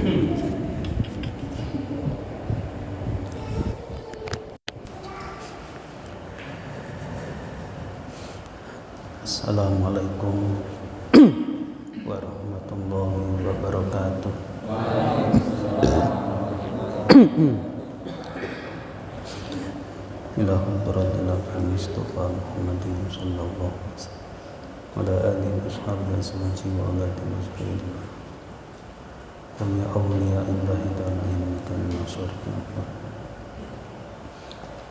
Assalamualaikum warahmatullahi wabarakatuh. Ila hadratil Mustafa Muhammadin sallallahu alaihi wasallam wa ala alihi washabihi ajma'in wa ala tasbihin. Ya awliya illahi ta'ala innakum masyariqun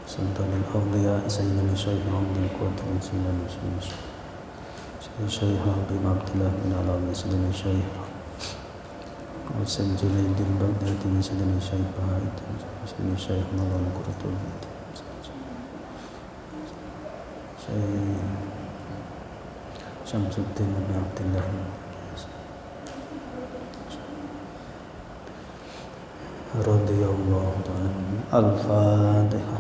Sultanul awliya sayyidina Syekh Abdul Qadir Jilani Syekh bin Abdullah bin Alawi sayyidina Syekh Hasan Jalaluddin Baghdadi sayyidina Syekh Bahid sayyidina Syekh Maulana Qurtubi Syekh Syamsuddin bin Abdullah radhiyallahu ta'ala. Al-Fatihah.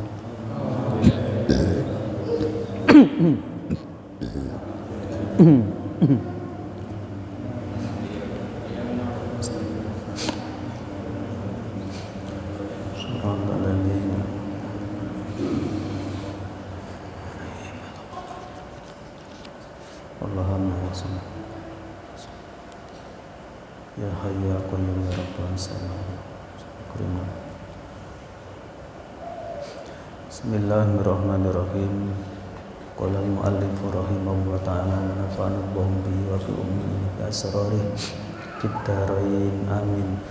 Ya Hayyu ya Qayyum ya Rabbal Alamin. Bismillahirrahmanirrahim. Qala al-mu'allif rahimahullah ta'ala wa nafa'ana Allahu bihi wa bi ummihi bi asrarihi fid dharain amin.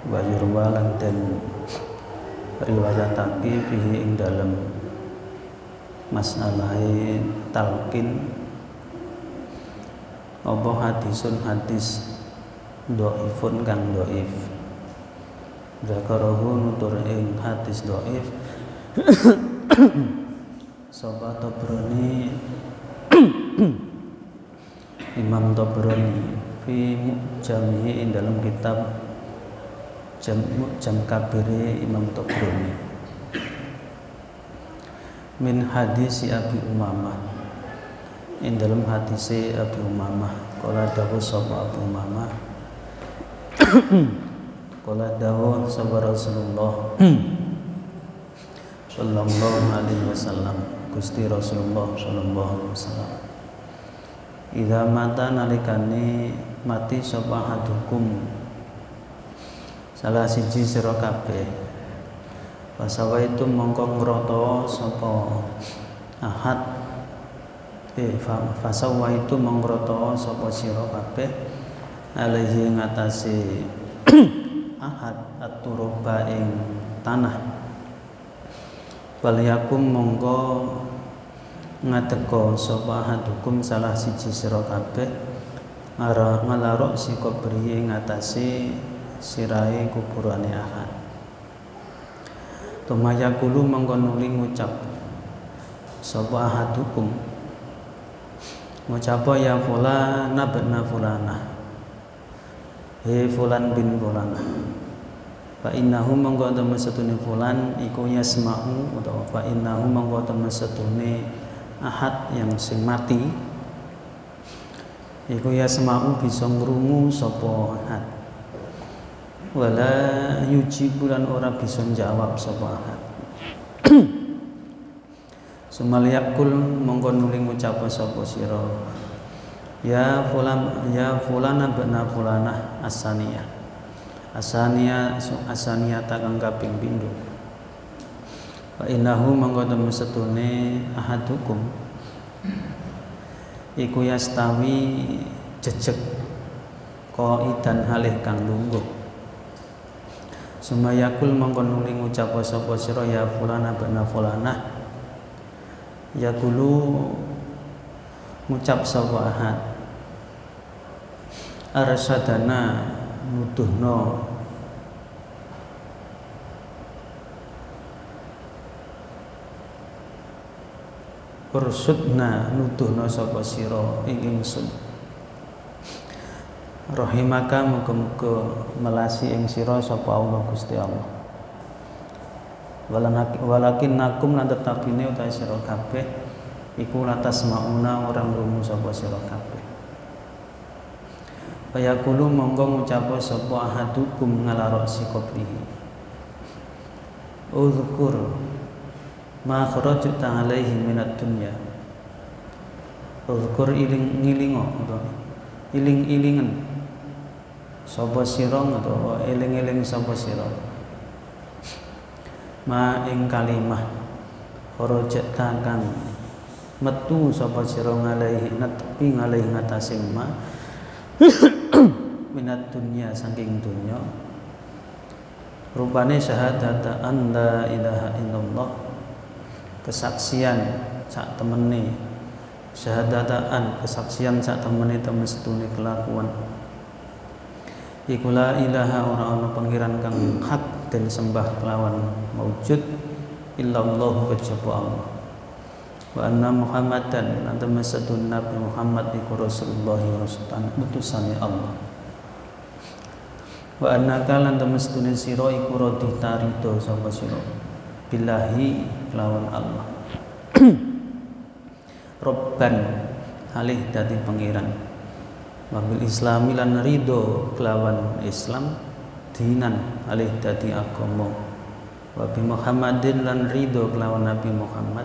Wa yurwalan dan riwayatake fihi ing dalem masalah talqin apa hadisun hadis dhaifun kang dhaif. Zakarahu nutur ing hadis dhaif sapa Tabrani Imam Tabrani fi mu'jamihi ing dalam kitab Jam Kabire Imam Tabrani min hadis Abi Umamah ing dalam hadise Abi Umamah kala dawuh sapa Abu Umamah kala dawuh sapa Rasulullah sallallahu alaihi wasallam Gusti Rasulullah sallallahu alaihi wasallam idza mata nalikane mati sapa hadukum salah siji sira kabeh Pasawa itu mongko ngrata sapa ahad fasawa itu mongkrata sapa sira kabeh alaihi ngatasi ahad at-turaba ing tanah waliyakum mongko ngateka sapa ahadukum salah siji sira kabeh ngalarok si kubri ing ngatasi sirahe kuburane ahad tumayakulu mongko nuli ngucap sapa ahadukum ngucap ya fulana bin fulana he fulan bin fulana fa innahu mongko temen setune fulan iku yasma'u utawa fa innahu mongko temen setune ahad yang sing mati iku yasma'u bisa ngrungu sapa ahad wala yujibulan ora bisa jawab sapa ahad sumaliyakul mongko nuli ngucap sapa sira ya fulana bana fulana asaniyah takang kaping pindho fa innahu mongko temen setune ahadukum iku yastawi jejeg qaidan halih kang lungguh sumayakul mongko nuli ngucap sapa sira ya fulana bana fulana ya kulu ngucap sapa ahad arsadana nuduhno ursudna nuduhno sapa sira ing ingsun rahimaka muga-muga melasi ing sira sapa Allah Gusti Allah walakin nakum lan tetapine utahe sira kabeh iku latas mauna orang rumu sapa sira kabeh. Fayaqulu monggo ngucap sapa ahadukum ngalarok si qabrihi. Uzkur ma kharajta alaihi minad dunya. Uzkur iling-ilingo utawa iling-ilingen sapa sira utawa eling-eling sapa sira. Ma ing kalimah kharajta kang metu sapa sira alaihi netepi alaihi ngatasé ma minat dunia saking dunya rupane syahadata an la ilaha illallah kesaksian sak temene syahadataan kesaksian sak temene temestune kelakuan iku la ilaha ora ana pangeran kang hak den sembah kelawan maujud illallah kejaba Allah wa anna Muhammadan lan temestune Nabi Muhammad iku Rasulullah utusane Allah wa annaka lan temestune sira iku radita ridho sapa sira billahi kelawan Allah Robban halih dadi pangeran wabil islami lan ridho kelawan Islam dinan halih dadi agama wabi Muhammadin lan ridho kelawan Nabi Muhammad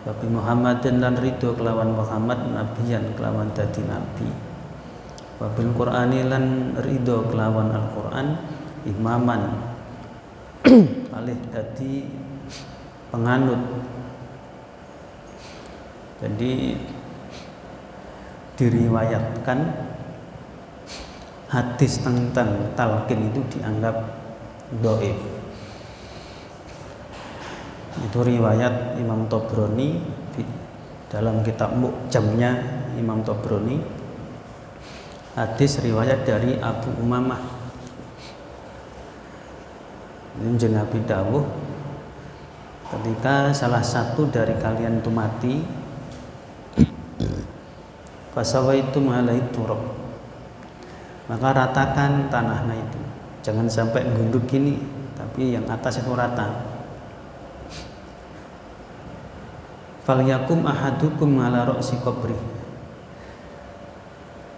wabi Muhammadin lan ridho kelawan Muhammad nabiyan kelawan dadi nabi wabil Qur'ani lan ridho kelawan Al-Qur'an imaman alih dadi penganut. Jadi diriwayatkan hadis tentang talqin itu dianggap dhaif. Itu riwayat Imam Tabrani dalam kitab Mu'jamnya Imam Tabrani. Hadis riwayat dari Abu Umamah. Ini Nabi dawuh ketika salah satu dari kalian itu mati, fasawaitum alaihi turab, maka ratakan tanahnya itu, jangan sampai gunduk gini, tapi yang atas itu rata. Falyakum ahadukum ala ra'si qabri,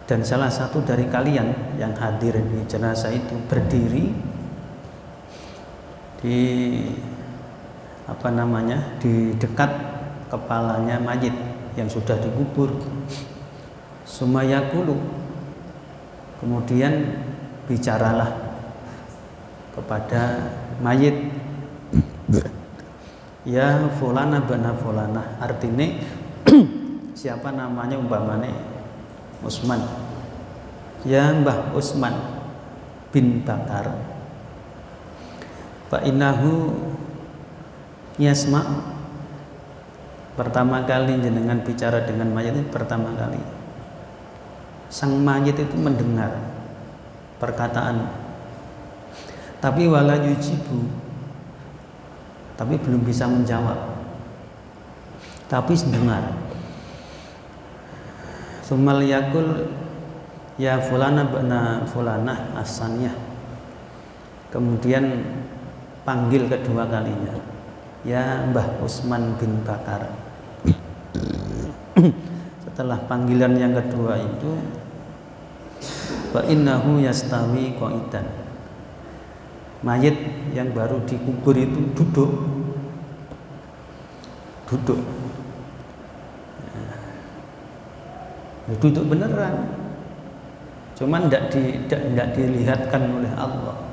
dan salah satu dari kalian yang hadir di jenazah itu berdiri di di dekat kepalanya mayit yang sudah dikubur. Sumayakulu, kemudian bicaralah kepada mayit, ya fulana bana fulana, artinya siapa namanya umpamane Utsman, ya Mbah Utsman bin Bakar, fa innahu yasma, pertama kali jenengan bicara dengan mayit itu pertama kali sang mayit itu mendengar perkataan, tapi wala yujibu, tapi belum bisa menjawab, tapi mendengar. Sumal yakul ya fulana bana fulana asaniyah, kemudian panggil kedua kalinya, ya Mbah Utsman bin Bakar. Setelah panggilan yang kedua itu, fa innahu yastawi qaidan, mayit yang baru dikubur itu duduk duduk beneran, cuman tidak dilihatkan oleh Allah.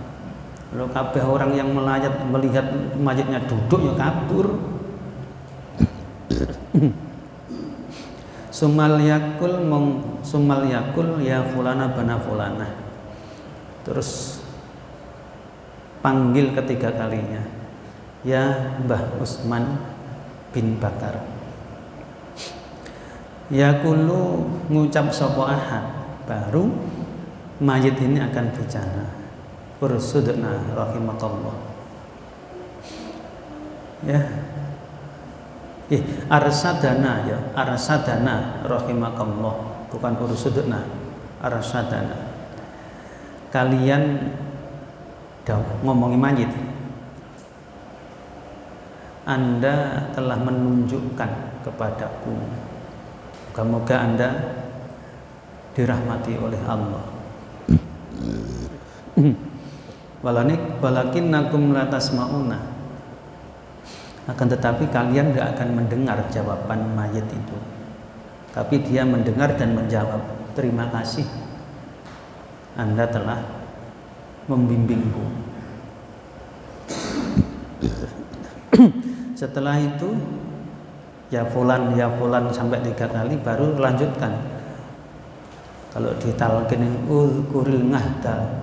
Kalau kabeh orang yang melihat mayitnya duduk ya kabur. Sumal yakul ya fulana bana fulana, terus panggil ketiga kalinya, ya Mbah Utsman bin Bakar. Yaqulu, ngucap sapa ahad, baru mayit ini akan bicara. Ursudna rahimakallah. Ya. Arsadana ya, arsadana rahimakallah, bukan ursudna, arsadana. Kalian ngomongin mayit. Anda telah menunjukkan kepadaku. Moga-moga Anda dirahmati oleh Allah. Walakinnakum la tasma'una. Akan tetapi kalian tidak akan mendengar jawaban mayit itu. Tapi dia mendengar dan menjawab, terima kasih, Anda telah membimbingku. Setelah itu ya fulan sampai 3 kali, baru lanjutkan. Kalau ditalqinin uzkuril ngahda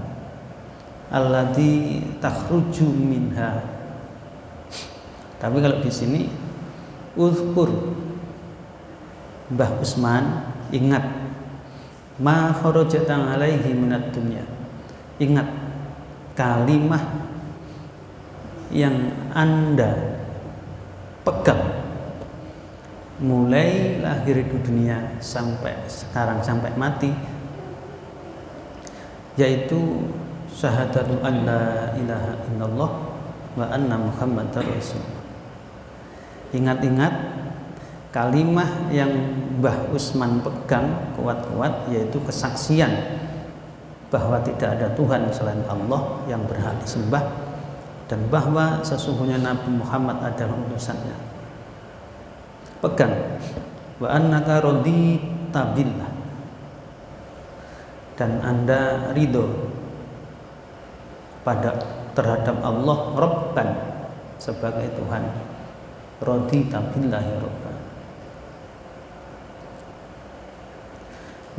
alladzi takhruju minha. Tapi kalau di sini uzkur, Mbah Usman, ingat ma kharajatan alaihi minad dunya. Ingat kalimah yang Anda pegang mulai lahir di dunia sampai sekarang, sampai mati, yaitu syahadatu an la ilaha illallah wa anna muhammadar rasulullah. Ingat-ingat kalimah yang Mbah Usman pegang kuat-kuat, yaitu kesaksian bahwa tidak ada Tuhan selain Allah yang berhak disembah, dan bahwa sesungguhnya Nabi Muhammad adalah utusannya. Pegang. Wa annaka radita billah, dan Anda ridho terhadap Allah Rabban, sebagai Tuhan. Radita billahi Rabban.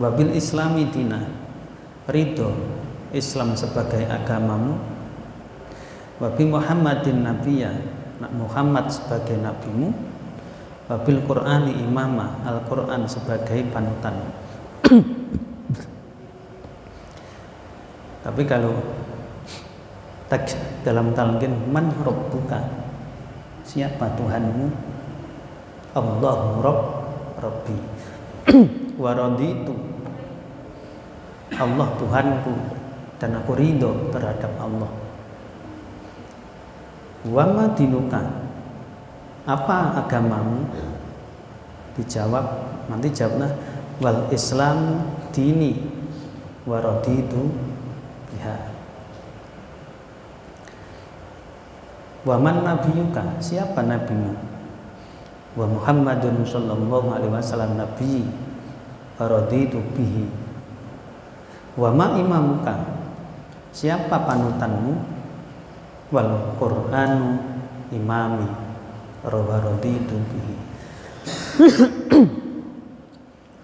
Wabil islami dina, ridho Islam sebagai agamamu. Wabi Muhammadin nabiyya, Muhammad sebagai nabimu. Wabil Qur'ani imama, Al-Quran sebagai panutan. Tapi kalau teks dalam talqin, man rabbuka, siapa Tuhanmu? Allahu Rabbi wa raditu, Allah Tuhanku dan aku ridho terhadap Allah. Wa ma dinuka, apa agamamu? Dijawab, nanti jawablah wal Islam dini wa raditu biha. Wa man nabiyuka, siapa nabimu? Wa Muhammadun sallallahu alaihi wasallam nabi wa raditu bihi. Wa ma imamuka, siapa panutanmu? Wal Qur'anu imami wa raditu bihi.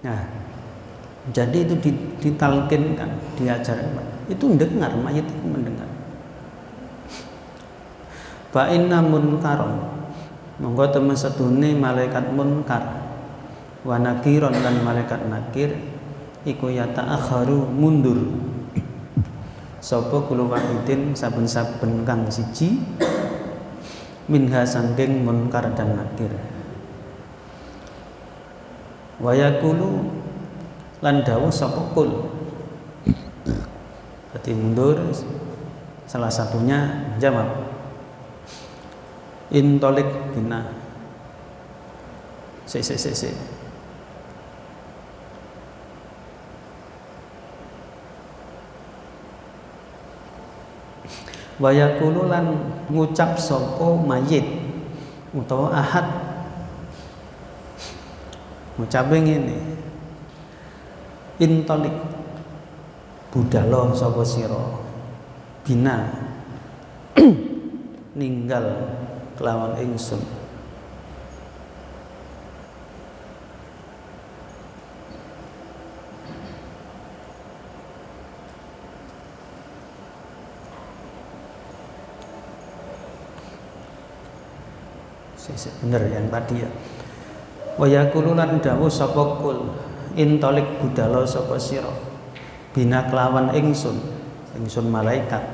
Nah, jadi itu ditalkinkan, diajarkan. Itu mendengar, mayit itu mendengar. Fa inna munkaron, monggo temen sedune malaikat munkar, wa nakiron lan malaikat nakir, iku yata'akharu mundur. Sapa kula wahidin saben-saben kang siji minha sangking munkar dan nakir. Wa yaqulu lan dawuh sapa kul. Berarti mundur, salah satunya jawab intolik bina. Si. Wa yaqulu lan ngucap sapa mayit utawa ahad, ngucape ngene, intolik budalo sapa sira bina ninggal kelawan ingsun. Bener yang tadi ya. Wa yaqulu lan dawuh sapa kul intolik budalo sapa sira bina kelawan ingsun malaikat.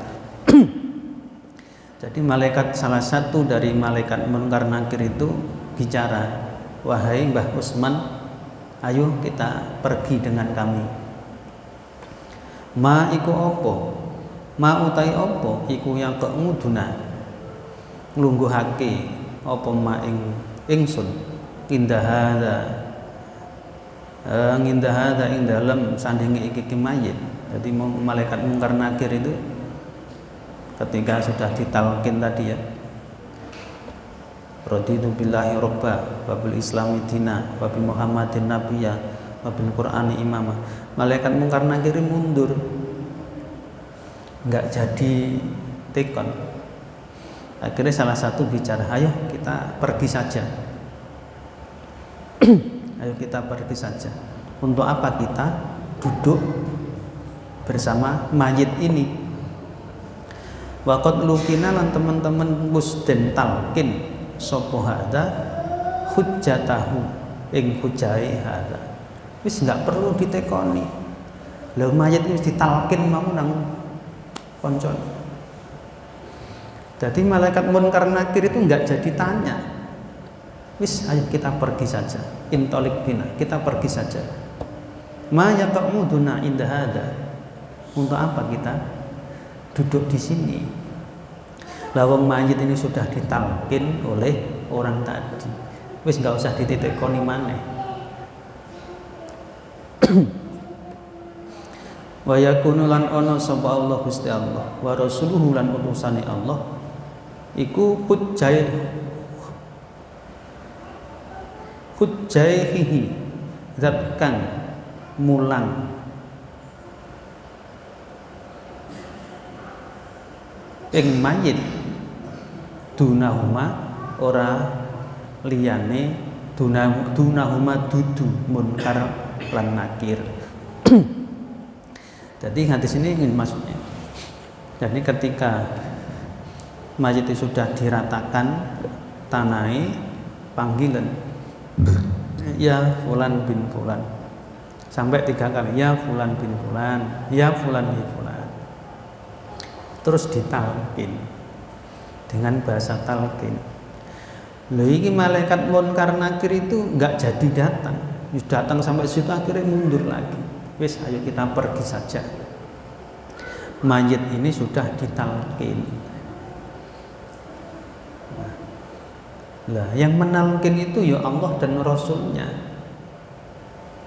Jadi malaikat, salah satu dari malaikat munkar nakir itu bicara, wahai Mbah Usman, ayo kita pergi dengan kami. Ma iku apa? Ma utai apa? Iku yang keenguduna nglungguhake apa ma ingsun indah hadza ing dalem sandinge iki mayit. Jadi malaikat mungkar nakir itu ketika sudah ditalkin tadi ya, raditu billahi robba wa bil islami dina wa bi muhammadin nabiyya wa bil qur'ani imama. Malaikat mungkar nakir mundur, nggak jadi tekon. Akhirnya salah satu bicara, ayo kita pergi saja. Ayo kita pergi saja. Untuk apa kita duduk bersama mayit ini? Waqad lukina lan teman-teman musden talkin sapa hada hujjatahu ing hujjahe hada. Wis enggak perlu ditekoni. Lha mayit wis ditalkin mau nang koncon. Jadi malaikat munkar nakir itu enggak jadi tanya. Wis ayo kita pergi saja. Intolik bina, kita pergi saja. Ma yaquduna inda hada. Untuk apa kita duduk di sini? Lawang mayit ini sudah ditalkin oleh orang tadi. Wis nggak usah dititekoni maneh. Wa yakunu lan ana sapa Allah Gusti Allah wa rasuluhu lan utusane Allah iku hujjaihi zat kang mulang ing mayit dunahuma ora liyane dunahuma dudu munkar lan nakir. Jadi hadis ini ingin maksudnya, jadi ketika mayit itu sudah diratakan tanai panggilan ya fulan bin fulan sampai 3 kali, ya fulan bin fulan, ya fulan bin fulan, terus ditalkin dengan bahasa talkin. Loh, ini malaikat munkar nakir itu nggak jadi datang sampai situ, akhirnya mundur lagi. Wis ayo kita pergi saja. Mayit ini sudah ditalkin. Lah, yang menalkin itu ya Allah dan Rasulnya,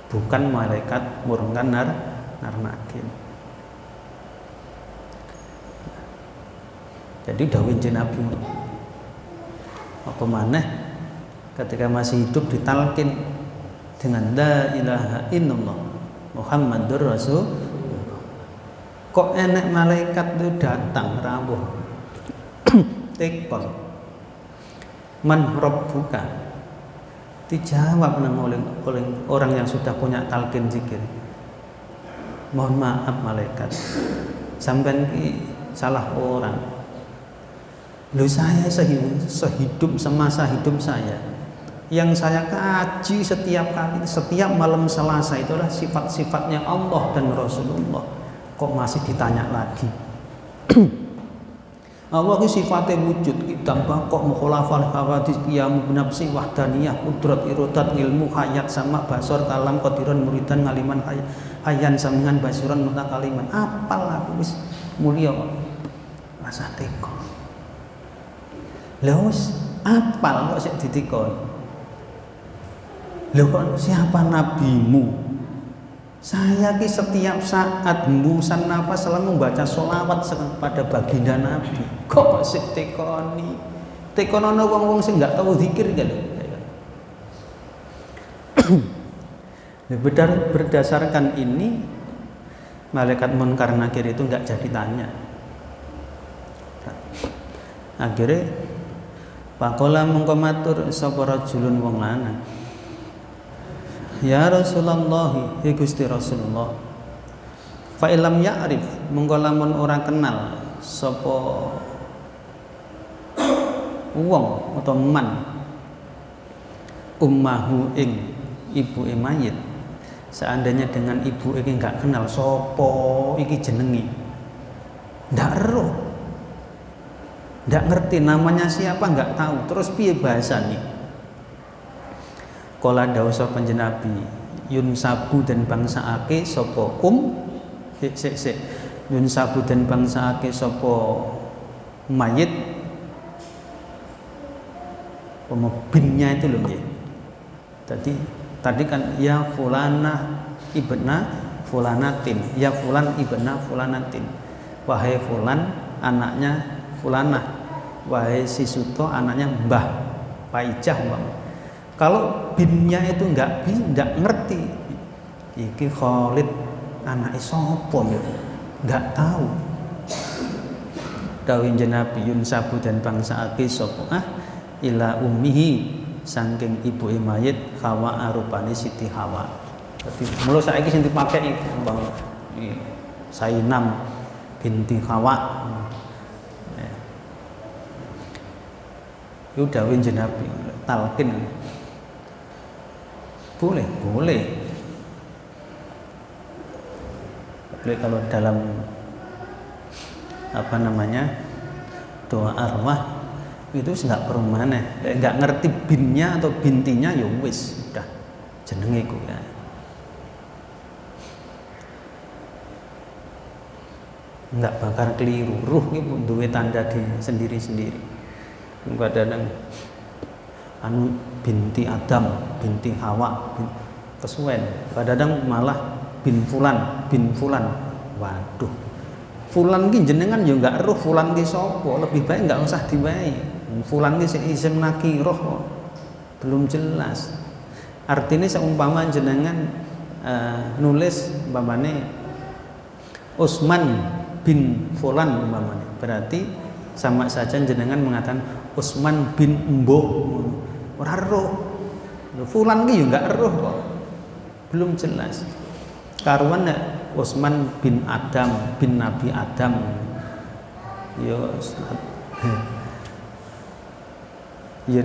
bukan malaikat munkar nakir. Jadi dawuh Nabi apa maneh ketika masih hidup ditalkin dengan la ilaha illallah Muhammadur Rasul. Kok enek malaikat itu datang rawuh tekon man rabbuka, dijawab oleh orang yang sudah punya talqin zikir. Mohon maaf malaikat, sampean salah orang. Loh, saya sehidup semasa hidup saya yang saya kaji setiap kali, setiap malam Selasa itulah sifat-sifatnya Allah dan Rasulullah. Kok masih ditanya lagi? Allah itu sifatnya wujud, tambah kok mukhalafal hawadis qiyam binafsi wahdaniyah qudrat iradat ilmu hayat sama basor kalam qadiran muridan ngaliman hayan samingan basiran mutakaliman. Apal aku wis mulia rasa teko. Lha wis apal kok sik ditikon. Lha kok siapa nabimu? Saya ki setiap saat hembusan nafas selalu membaca sholawat kepada baginda Nabi. Kok sik tekoni? Tekonono wong-wong sing enggak tahu zikir kan. Berdasarkan ini malaikat munkar nakir itu enggak jadi tanya. Akhirnya pakola mongko matur sapa rajulun wong lanang. Ya Rasulullah, ya Gusti Rasulullah. Fa ilam ya'rif, mongko lamun ora kenal sapa wong utawa man ummahu ing ibuke mayit. Seandainya dengan ibu iki enggak kenal sapa iki jenenge, ndak ero, ndak ngerti namanya siapa, enggak tahu, terus piye bahasane? Kala dawuh sapa Nabi, yun sabu dan bangsaake sapa yun sabu dan bangsaake sapa mayit binnya itu loh nggih. Jadi tadi kan ya fulanah ibna fulanatin, ya fulan ibna fulanatin. Wahai fulan anaknya fulanah, wahai si Suto anaknya Mbah Paijah Bang. Kalau binnya itu enggak ngerti. Iki Khalid anak sapa ya? Enggak tahu. Dawuh Nabi Yunsabu dan bangsa aki sapa ila ummihi saking ibu mayit Hawa arupane Siti Hawa. Dadi mulo saiki sing dipakai Bang Sainam binti Hawa. Itu dawuh Nabi talqin. Boleh. Boleh kalau dalam doa arwah itu nggak perlu mana, nggak ngerti binnya atau bintinya ya wis udah jenenge ku ya. Nggak bakal keliru, ruh itu duwe tanda di sendiri-sendiri. Kadang binti Adam, binti Hawa, kesuwen. Kadang malah bin fulan. Waduh. Fulan ki jenengan ya enggak roh fulan ki sapa, lebih baik enggak usah diwai. Fulan ki isim nakirah belum jelas. Artinya seumpama jenengan nulis umpamane Usman bin fulan umpamane, berarti sama saja jenengan mengatakan Usman bin Mboh. Ora roh. Fulan ki ya enggak roh kok. Belum jelas. Karuan Utsman bin Adam bin Nabi Adam ya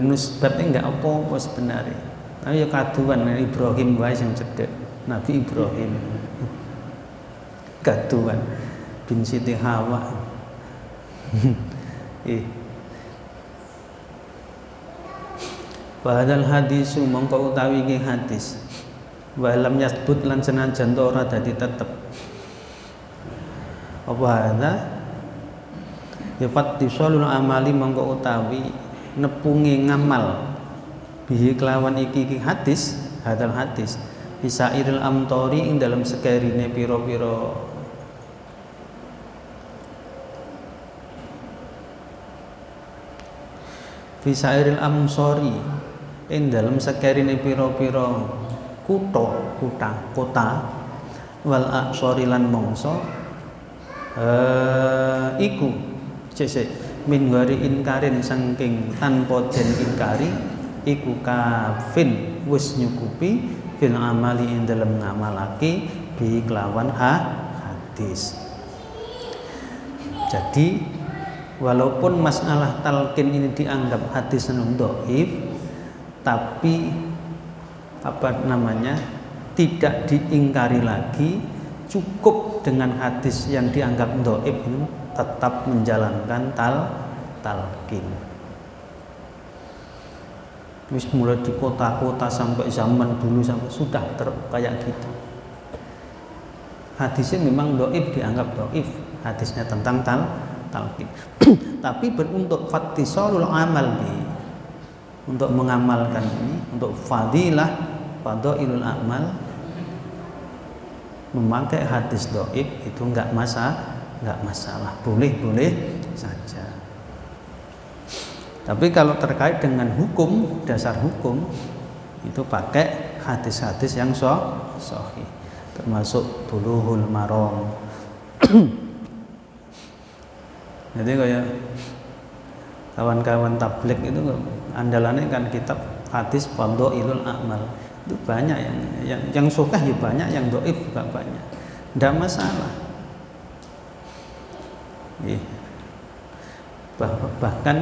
nusbatnya enggak apa-apa sebenarnya, tapi ya kaduan Ibrahim wae sing cedhek, Nabi Ibrahim kaduan bin Siti Hawa. Padahal hadis mongko utawi iki hadis walam yasbut lan senajan ora dadi tetep apa hadza ya fattisalul amali mongko utawi nepungi ngamal bihi kelawan iki hadis hadal hadis bisairil amtori ing dalam sekerine pira-pira bisairil amsori ing dalam sekerine pira-pira kota wal aqsori lan mongso iku min wari inkarin saking tanpa den ingkari iku kafin wis nyukupi fil amali ing dalem ngamalake bi kelawan hadis. Jadi walaupun masalah talqin ini dianggap hadis dhaif, tapi tidak diingkari lagi, cukup dengan hadis yang dianggap dhaif ini tetap menjalankan talqin. Wis mulai di kota-kota sampai zaman dulu sampai sudah kayak gitu. Hadisnya memang dhaif, dianggap dhaif hadisnya tentang talqin. Tapi untuk fattisalul amal untuk mengamalkan ini, untuk fadailul amal, memakai hadis dhaif itu enggak masalah, boleh saja. Tapi kalau terkait dengan hukum, dasar hukum itu pakai hadis-hadis yang sahih, termasuk Bulughul Maram. Jadi kayak kawan-kawan tabligh itu andalannya kan kitab hadis Fadailul A'mal. Itu banyak yang sahih ya banyak, yang dhaif juga banyak. Enggak masalah. Bahkan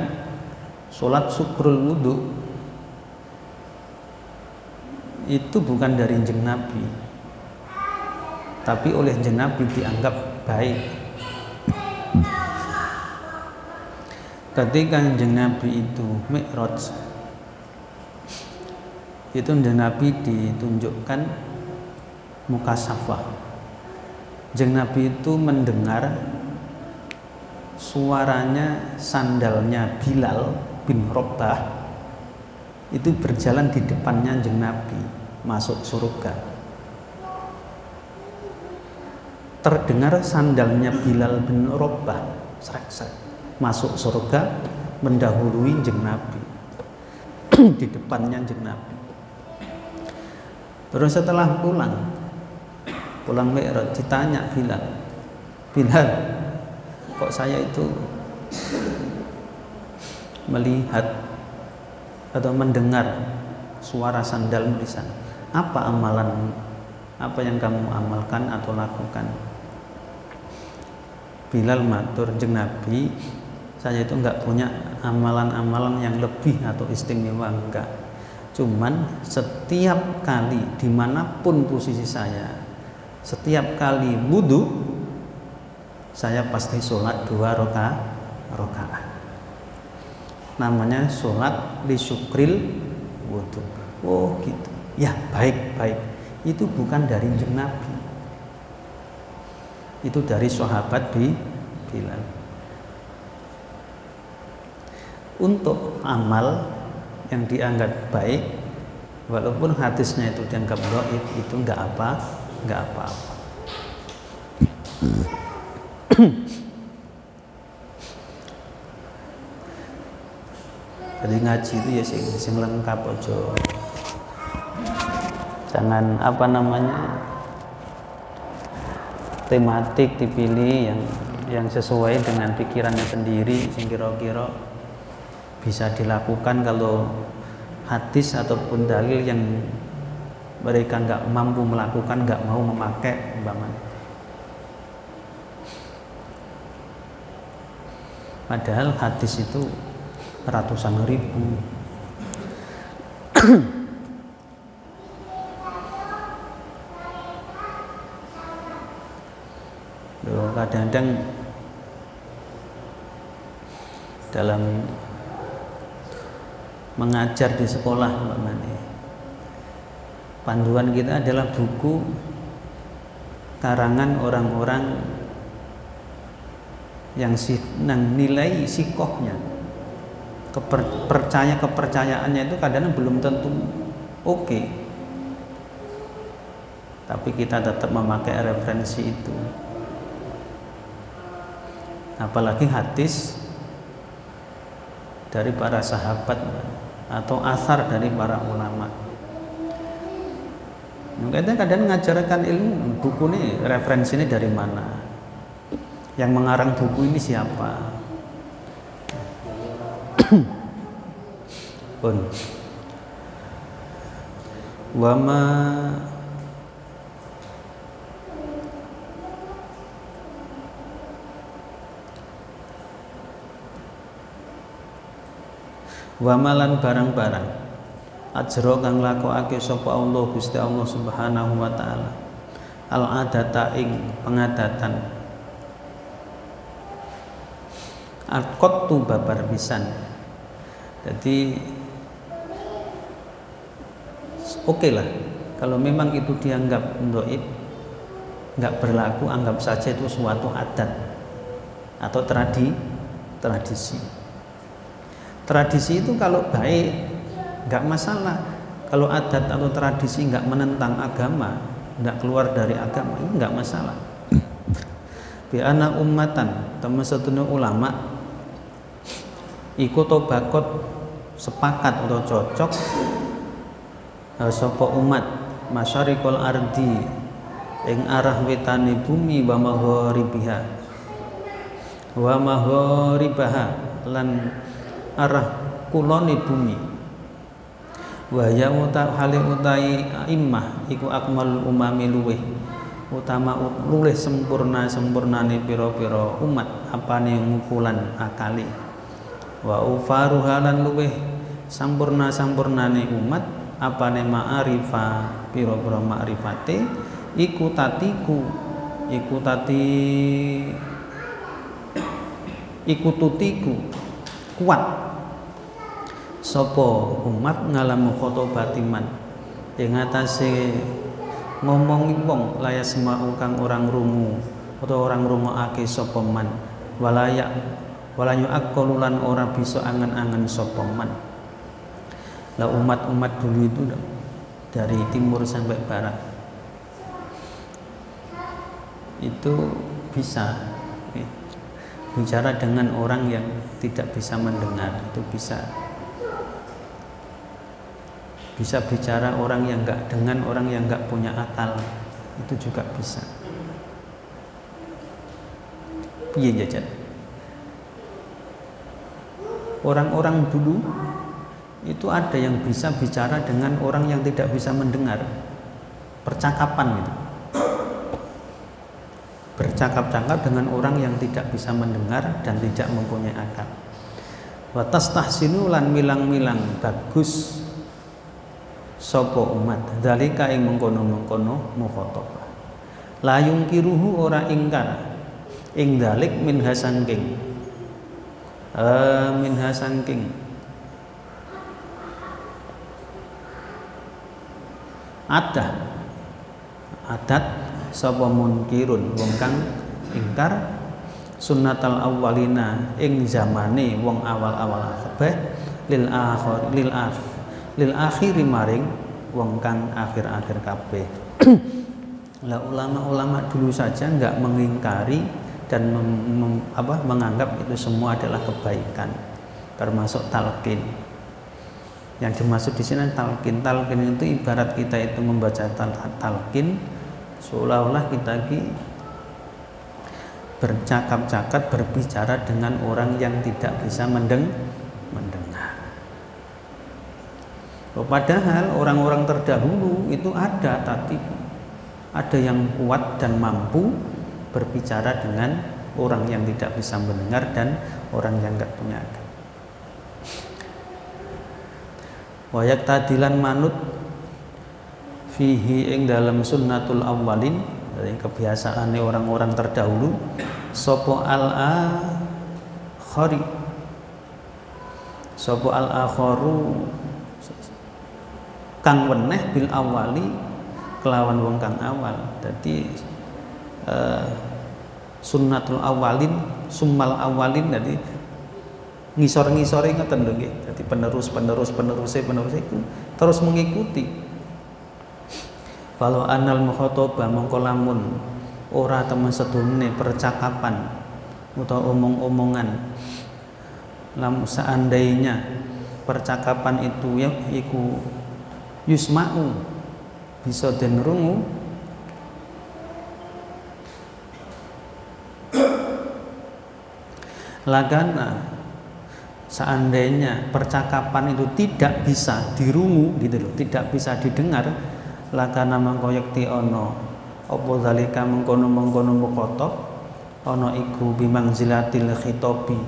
sholat syukrul wudu itu bukan dari Kanjeng Nabi, tapi oleh Kanjeng Nabi dianggap baik. Ketika Kanjeng Nabi itu Mi'raj, itu Kanjeng Nabi ditunjukkan mukasafah. Kanjeng Nabi itu mendengar suaranya sandalnya Bilal bin Rabah itu berjalan di depannya Kanjeng Nabi masuk surga. Terdengar sandalnya Bilal bin Rabah srek-srek masuk surga mendahului Kanjeng Nabi di depannya Kanjeng Nabi. Terus setelah pulang Mi'raj ditanya Bilal, kok saya itu melihat atau mendengar suara sandalmu di sana? Apa apa yang kamu amalkan atau lakukan? Bilal matur, Kanjeng Nabi, saya itu enggak punya amalan-amalan yang lebih atau istimewa, enggak. Cuman setiap kali dimanapun posisi saya, setiap kali wudu, saya pasti sholat 2 rakaat. Namanya sholat li syukril wudu. Oh gitu. Ya baik. Itu bukan dari Kanjeng Nabi. Itu dari sahabat Bilal. Untuk amal yang dianggap baik, walaupun hadisnya itu dianggap dhaif, itu enggak apa-apa. Jadi ngaji itu ya sing lengkap aja. Jangan tematik dipilih yang sesuai dengan pikirannya sendiri, sing kira-kira bisa dilakukan. Kalau hadis ataupun dalil yang mereka nggak mampu melakukan, nggak mau memakai umpamanya. Padahal hadis itu ratusan ribu. Kadang-kadang dalam mengajar di sekolah, panduan kita adalah buku karangan orang-orang yang nilai sikohnya, kepercayaannya itu kadang belum tentu oke. Tapi kita tetap memakai referensi itu. Apalagi hadis dari para sahabat atau asar dari para ulama. Kita kadang mengajarkan ilmu, buku ini referensi ini dari mana, yang mengarang buku ini siapa. Pun wamalan barang-barang ajro kang lakokake sapa Allah Gusti Allah Subhanahu wa taala al adata ing pengadatan al-qattu babar pisan. Jadi oke lah kalau memang itu dianggap dhaif, nggak berlaku, anggap saja itu suatu adat atau tradisi. Tradisi itu kalau baik nggak masalah. Kalau adat atau tradisi nggak menentang agama, nggak keluar dari agama, itu nggak masalah. Bi ana ummatan temen setune ulama iku tobakot sepakat atau cocok sapa umat masyariqul ardi ing arah wetane bumi wa maghribaha lan arah kulone bumi. Wa ya hale utai immah iku akmal umami luweh utama luweh sempurnane pira-pira umat apane ngukulan akali. Wa ufaruha lan luweh sampurnane umat apane ma'arifa pira-pira ma'rifate iku tutiku kuat sapa umat ngalamu khotobatiman ing atase ngomongi wong layas mau kang orang rungu atau orang rungokake sapa man walayu akolulan ora bisa angen-angen sapa man. Lah umat-umat dulu itu dari timur sampai barat itu bisa bicara dengan orang yang tidak bisa mendengar, itu bisa bicara orang yang enggak, dengan orang yang enggak punya akal, itu juga bisa. Piye jajan? Orang-orang dulu itu ada yang bisa bicara dengan orang yang tidak bisa mendengar, percakapan gitu. Bercakap-cakap dengan orang yang tidak bisa mendengar dan tidak mempunyai akal. Wa tastahsinu lan milang-milang bagus sapa umat dalika ing mengkono-mengkono mukhatabah. La yungkiruhu ora ingkar ing dalik minha sangking adat sapa munkirun wong kang ingkar sunnatal awwalina ing zamane wong awal-awal kabeh lil akhiri maring wong kang akhir-akhir kabeh. Lah ulama-ulama dulu saja enggak mengingkari dan menganggap itu semua adalah kebaikan, termasuk talqin. Yang dimaksud di sini talqin. Talqin itu ibarat kita itu membaca talqin, seolah-olah kita bercakap-cakap, berbicara dengan orang yang tidak bisa mendengar. Padahal orang-orang terdahulu itu ada yang kuat dan mampu berbicara dengan orang yang tidak bisa mendengar dan orang yang enggak punya akal. Wayak tadilan manut fihi ing dalam sunnatul awwalin, dari kebiasaannya orang-orang terdahulu, sopo al-akharu kang weneh bil awali kelawan wong kang awal. Jadi sunnatul awalin, summal awalin, jadi ngisor-ngisore ngoten lho nggih. Dadi penerus itu terus mengikuti. Kalau anal mukhatabah mongko lamun ora temen sedune percakapan utawa omong-omongan, lamun seandainya percakapan itu ya iku yusma'u bisa den rungu, lagana seandainya percakapan itu tidak bisa dirungu gitu loh, tidak bisa didengar, lagana mangkoyekti ono apa zalika mengkono-mengkono mukhatab ono iku bimangzilatil khitabi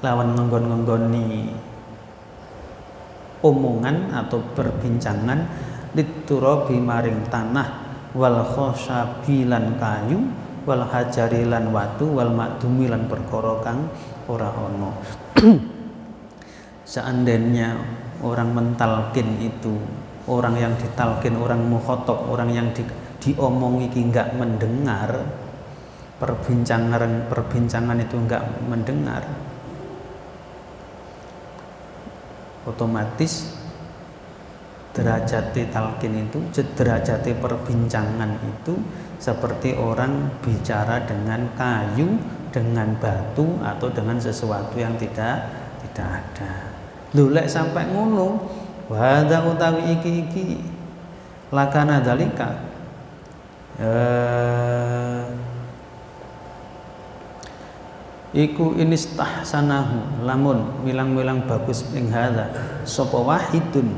lawan ngenggon-ngenggoni omongan atau perbincangan liturabi maring tanah wal khosyabilan kayu wal hajarilan watu wal makdumi lan perkara kang ora ono. Seandainya orang mentalkin itu, orang yang ditalkin, orang mukhatab, orang yang diomongi enggak mendengar, perbincangan itu enggak mendengar, otomatis derajat talqin itu, derajat perbincangan itu seperti orang bicara dengan kayu, dengan batu atau dengan sesuatu yang tidak ada. Lulek sampai ngono, wada utawi iki lakana dalika iku inistahsanahu lamun milang-milang bagus ing hadza sapa wahidun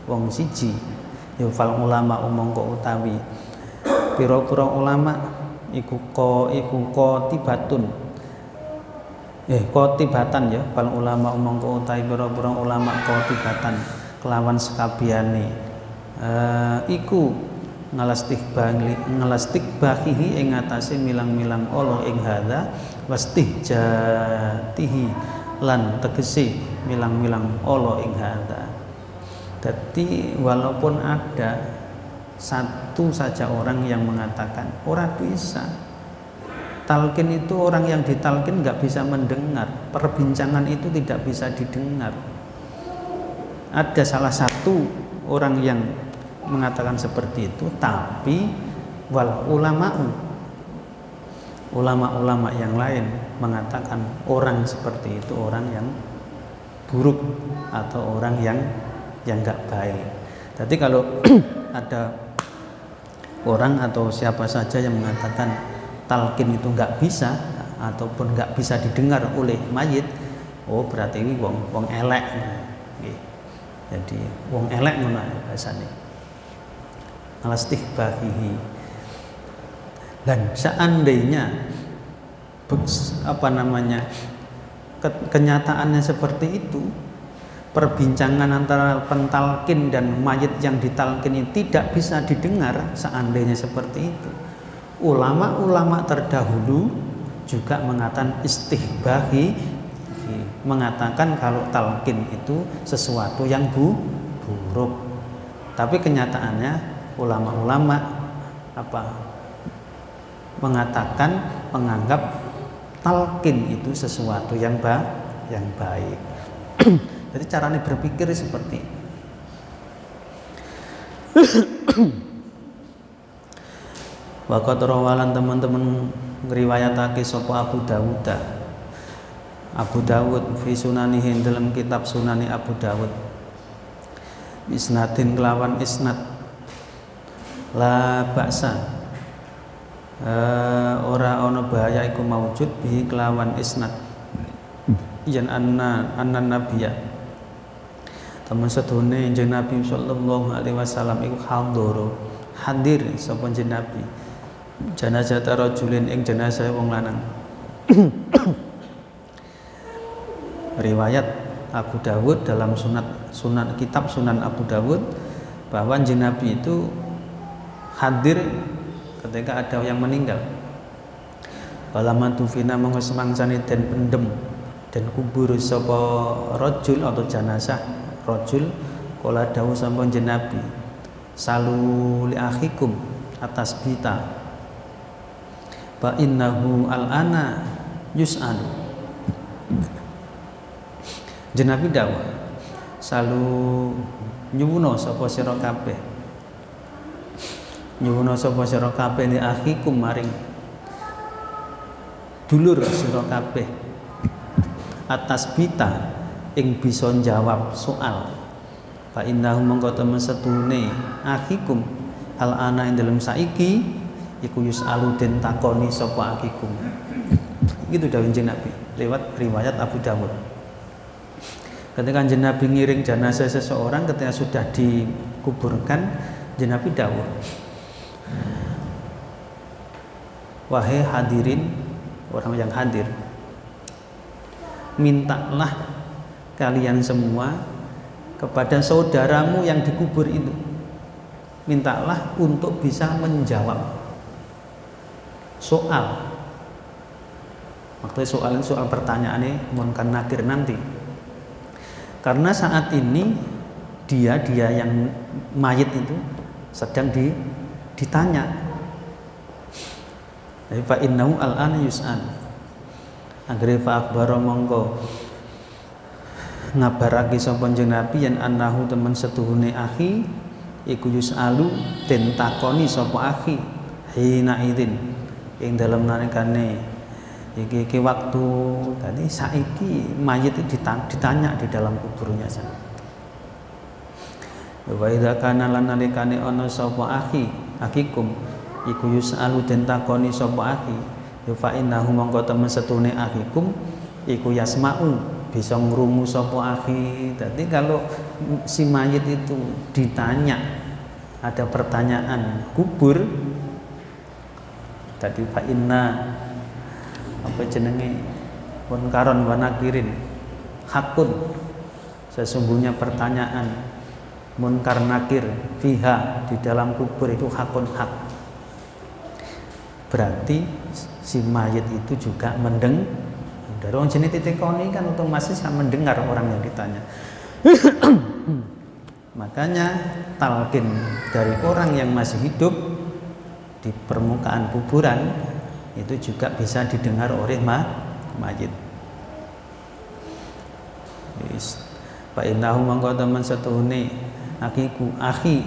wong siji ya fal ulama umangka utawi pira-pira ulama iku qatibatan ya fal ulama umangka utawi pira-pira ulama qatibatan kelawan sekabehane iku ngalastikbahihi ing atase milang-milang Allah ing hadza wastihjatihi lan tegese milang-milang Allah ing hadza. Jadi walaupun ada satu saja orang yang mengatakan ora bisa talqin itu, orang yang ditalqin nggak bisa mendengar, perbincangan itu tidak bisa didengar, ada salah satu orang yang mengatakan seperti itu, tapi wal ulama yang lain mengatakan orang seperti itu orang yang buruk atau orang yang enggak baik. Jadi kalau ada orang atau siapa saja yang mengatakan talqin itu enggak bisa ataupun enggak bisa didengar oleh mayit, oh berarti ini wong elek. Jadi wong elek ngono bahasane. Alastihbahihi. Dan seandainya kenyataannya seperti itu, perbincangan antara pentalkin dan mayit yang ditalkin ini tidak bisa didengar, seandainya seperti itu, ulama-ulama terdahulu juga mengatakan istihbahi, mengatakan kalau talqin itu sesuatu yang buruk. Tapi kenyataannya ulama-ulama menganggap talqin itu sesuatu yang baik. Jadi caranya berpikir seperti Waqat rawalan teman-teman ngriwayatake sapa Abu Dawud fi sunanihi dalam kitab Sunani Abu Dawud isnadin kelawan isnad la ba'sa ora ana bahaya iku maujud bi kelawan isnad yen anna nabiyya temen sedune jeneng Nabi sallallahu alaihi wasallam iku hadir sapa jeneng Nabi janazah rajulin ing jenazah wong lanang. Riwayat Abu Dawud dalam kitab Sunan Abu Dawud bahwa Nabi itu hadir ketika ada yang meninggal. Balaman tufina monggo semangsane den pendem dan kubur sapa rajul atau jenazah rajul kala dawuh sapa Nabi salu li akhikum atas bita fa innahu al-ana yus'alu. Nabi dawuh salu nyuwuna sapa sira kabeh ni akhikum maring dulur sira kabeh atas bita ing bisa jawab soal fa innahu mongko temen setune akhikum al ana ing dalem saiki iku yusalu den takoni sapa akhikum. Gitu dawuh Nabi lewat riwayat Abu Dawud. Ketika Nabi ngiring jenazah seseorang ketika sudah dikuburkan, Nabi dawuh, wahai hadirin, orang yang hadir, mintalah kalian semua kepada saudaramu yang dikubur itu, mintalah untuk bisa menjawab soal. Maksudnya soal pertanyaan ini munkar nakir nanti. Karena saat ini dia yang mayit itu sedang ditanya. Fa innahu al-an yus'al. Anggere fa akbara mongko ngabarake sapa Nabi yen annahu temen setuhune akhi iku yus'alu den takoni sapa akhi hina idzin ing dalem nalikane iki waktu tadi saiki mayit itu ditanya di dalam kuburnya sana. Wa idza kana lan nalikane ana sapa akikum iku yus'alu den takoni sapa akhi fa innahu mongko temen setune akikum iku yasma'u bisa ngrungu sapa akhi. Jadi kalau si mayit itu ditanya ada pertanyaan kubur tadi fa inna munkaron wa nakirin hakun sesungguhnya pertanyaan munkar nakir fiha di dalam kubur itu hakun hak, berarti si mayit itu juga mendengar. Orang jenis titikoni kan otomatis mendengar orang yang ditanya. Makanya talqin dari orang yang masih hidup di permukaan kuburan itu juga bisa didengar oleh mayit. Fa innahu mangko temen setuhune akhi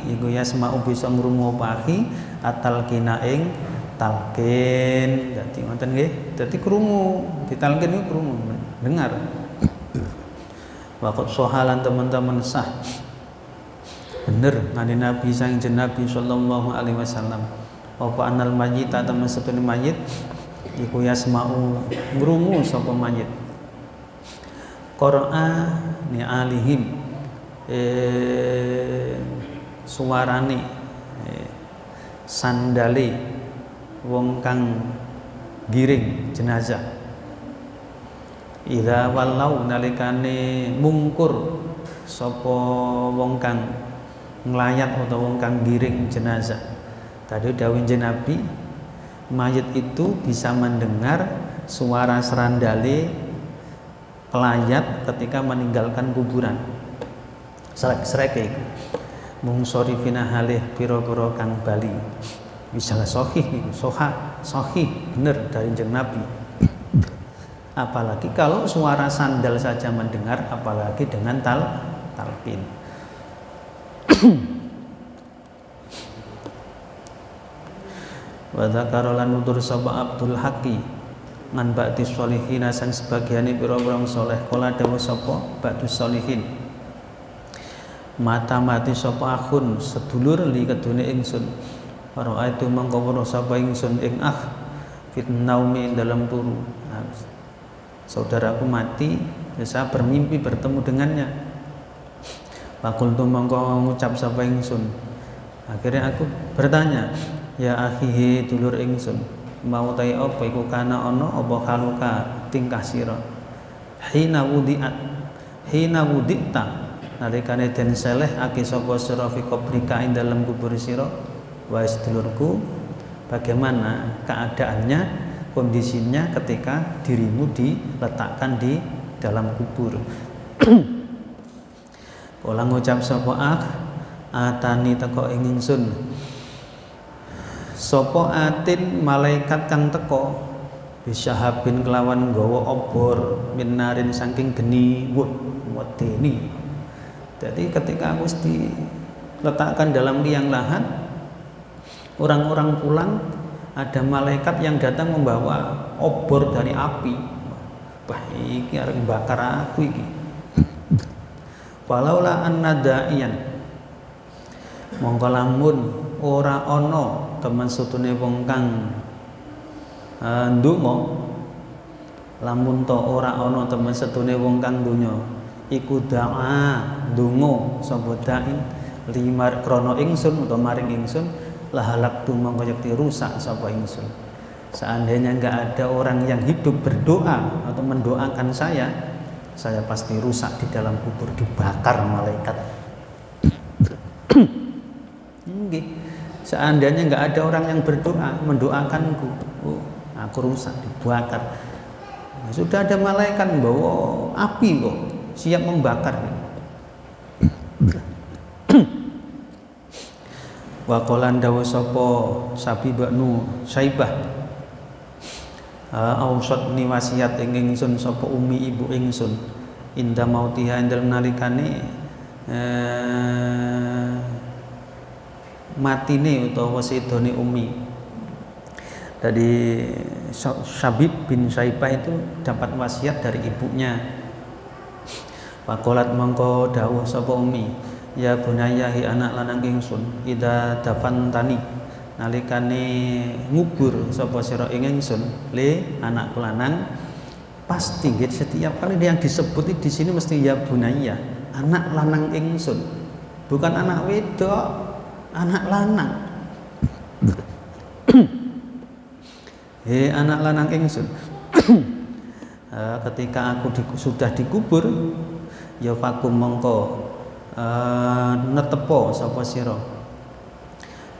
iku yasma'u bisa ngrungu apa akhi atalkina ing talqin. Dadi ngoten nggih. Dadi krungu, ditalqin iku krungu, dengar. Waqat sohalan teman-teman sah bener ngani Nabi sang Nabi sallallahu alaihi wasallam apa anal mayyita temen setune mayit iku yasma'u ngrungu sapa mayit qira'a ni alihim suarane sandale wong kang giring jenazah idza wallau nalikane mungkur sapa wong kang nglayat utawa wong kang giring jenazah. Tadi dawuh Nabi, mayit itu bisa mendengar suara serandale pelayat ketika meninggalkan kuburan. Srek-srek iku. Mung sorifina halih pira-pira kang bali. Bisa sahih iku, sahih bener dari Nabi. Apalagi kalau suara sandal saja mendengar, apalagi dengan talqin. Wa dzakara lan nutur sapa Abdul Haqi ngan ba'di sholihin sang sebagiane pira-pira saleh kala dawuh sapa ba'du sholihin mata mati sapa akhun sedulur li kedune ingsun para itu mangko weruh sapa ingsun ing fit naumi dalam turu. Saudaraku mati, saya bermimpi bertemu dengannya. Fakultu mongko ngucap sapa ingsun. Akhirnya aku bertanya, ya akhihi dulur ingsun, mau ta'i apa iku kana ana apa kaluka tingkah sira. Hina wudi'ta nalikane den seleh aki sapa sira fi qabrika ing dalam kubur sira. Wa sedulurku, bagaimana keadaannya, kondisinya ketika dirimu diletakkan di dalam kubur. Kala ngucap sapa atani teko ing ingsun sapa atin malaikat kang teko bisyahabin kelawan nggawa obor minarin saking geni wedeni. Jadi ketika aku diletakkan dalam liang lahat, orang-orang pulang, ada malaikat yang datang membawa obor dari api. Wah, iki arep bakar aku iki. Walaula anna da'iyan mongko lamun ora ana temen setune wong kang ndonga, lamun to ora ana temen setune wong kang donya iku ndonga sapa da'in limar krana ingsun utawa maring ingsun lahalak tu mongko yakti rusak sapa ingsun. Seandainya enggak ada orang yang hidup berdoa atau mendoakan saya pasti rusak di dalam kubur, dibakar malaikat. Nggih. Seandainya enggak ada orang yang berdoa mendoakanku, aku rusak, dibakar. Nah, sudah ada malaikat bawa api kok, siap membakar. Wa qalan dawu sapa Sabibnu Saibah ausat ni wasiat ing ingsun sapa umi ibu ingsun inda mautiha indal nalikane matine utawa sedone umi. Dari Sabib bin Saibah itu dapat wasiat dari ibunya. Faqalat mangko dawuh sapa umi, ya bunayya hi anak lanang ingsun ida dafantani nalikane ngubur sapa sira ing ingsun le anakku lanang pasti nggih setiap kali yang disebut di sini mesti ya bunayya anak lanang ingsun, bukan anak wedok, anak lanang. Anak lanang ingsun. Ketika aku sudah dikubur ya fakum mongko netepo sapa sira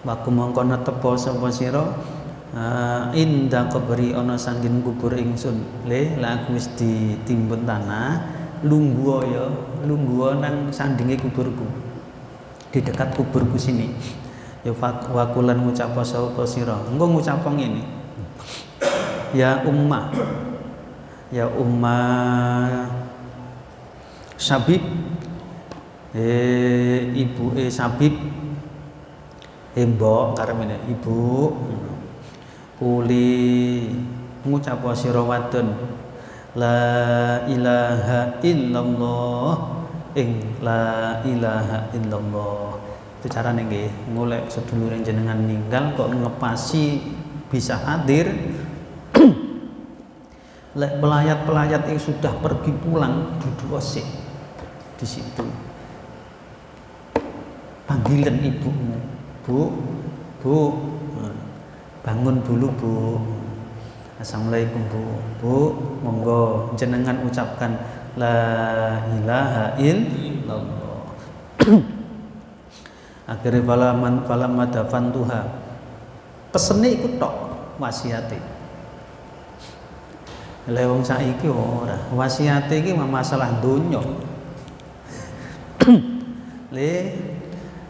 waku mongko netepo sapa sira inda qabri ana sanggen kubur ingsun le la aku wis ditimbun tanah lungguh nang sandinge kuburku di dekat kuburku sini ya wakulan ngucap sapa sira engko ngucap ngene ya ummah Sabib Ibuke Sabib, mbok karepane ibu, kuli ngucap sira wadon la ilaha illallah, la ilaha illallah. Itu carane nggih, golek sedulur yang jenengan ninggal kok ngepasi bisa hadir. Lek pelayat-pelayat yang sudah pergi pulang duduk osik di situ. Panggilan ibumu, bu, bangun dulu bu. Assalamualaikum bu, monggo jenengan ucapkan la ilaha illallah. Akhirnya falam madafan Tuhan pesene iku tok wasiate. Lewong saiki ora wasiate iki masalah donya. Le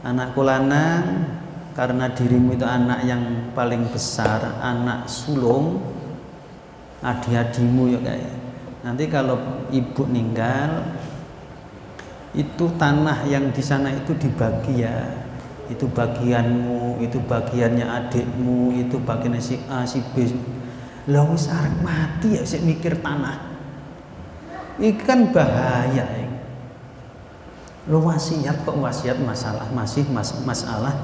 anakku lanang, karena dirimu itu anak yang paling besar, anak sulung, adik-adikmu ya kayak. Nanti kalau ibu meninggal, itu tanah yang di sana itu dibagi ya. Itu bagianmu, itu bagiannya adikmu, itu bagian si A, si B. Lah wis arep mati ya sik mikir tanah. Ini kan bahaya. Lo wasiat kok wasiat masalah masih masalah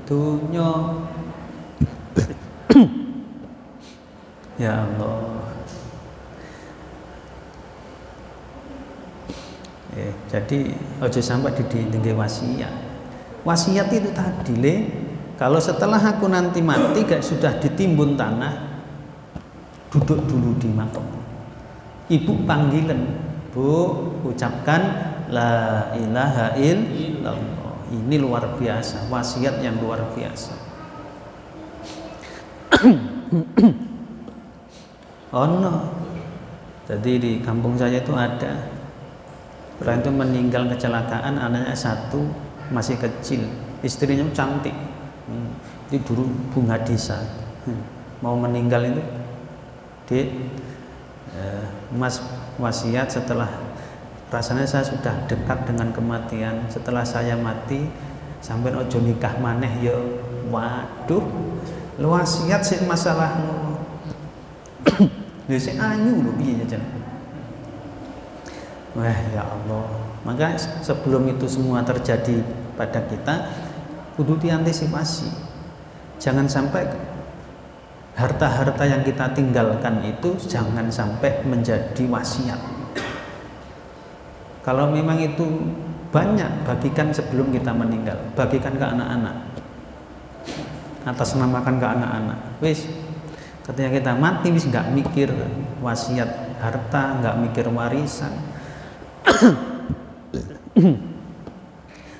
dunya. Ya Allah. Jadi ojo sampai di wasiat. Wasiat itu tadi kalau setelah aku nanti mati gak sudah ditimbun tanah, duduk dulu di makam. Ibu panggilan, bu, ucapkan la ilaha illallah. Ini luar biasa, wasiat yang luar biasa. Oh no. Jadi di kampung saya itu ada orang itu meninggal kecelakaan, anaknya satu, masih kecil, istrinya cantik. Itu dulu bunga desa. Mau meninggal itu, Dek, Mas wasiat setelah rasanya saya sudah dekat dengan kematian. Setelah saya mati, sampai ojo nikah maneh ya. Waduh, lu wasiat sih masalah ngono. Lha sik ayu lho piye jan. Wah ya Allah. Maka sebelum itu semua terjadi pada kita, kudu diantisipasi. Jangan sampai harta-harta yang kita tinggalkan itu jangan sampai menjadi wasiat. Kalau memang itu banyak, bagikan sebelum kita meninggal, bagikan ke anak-anak, atas namakan ke anak-anak. Wis, ketika kita mati wis nggak mikir wasiat harta, nggak mikir warisan.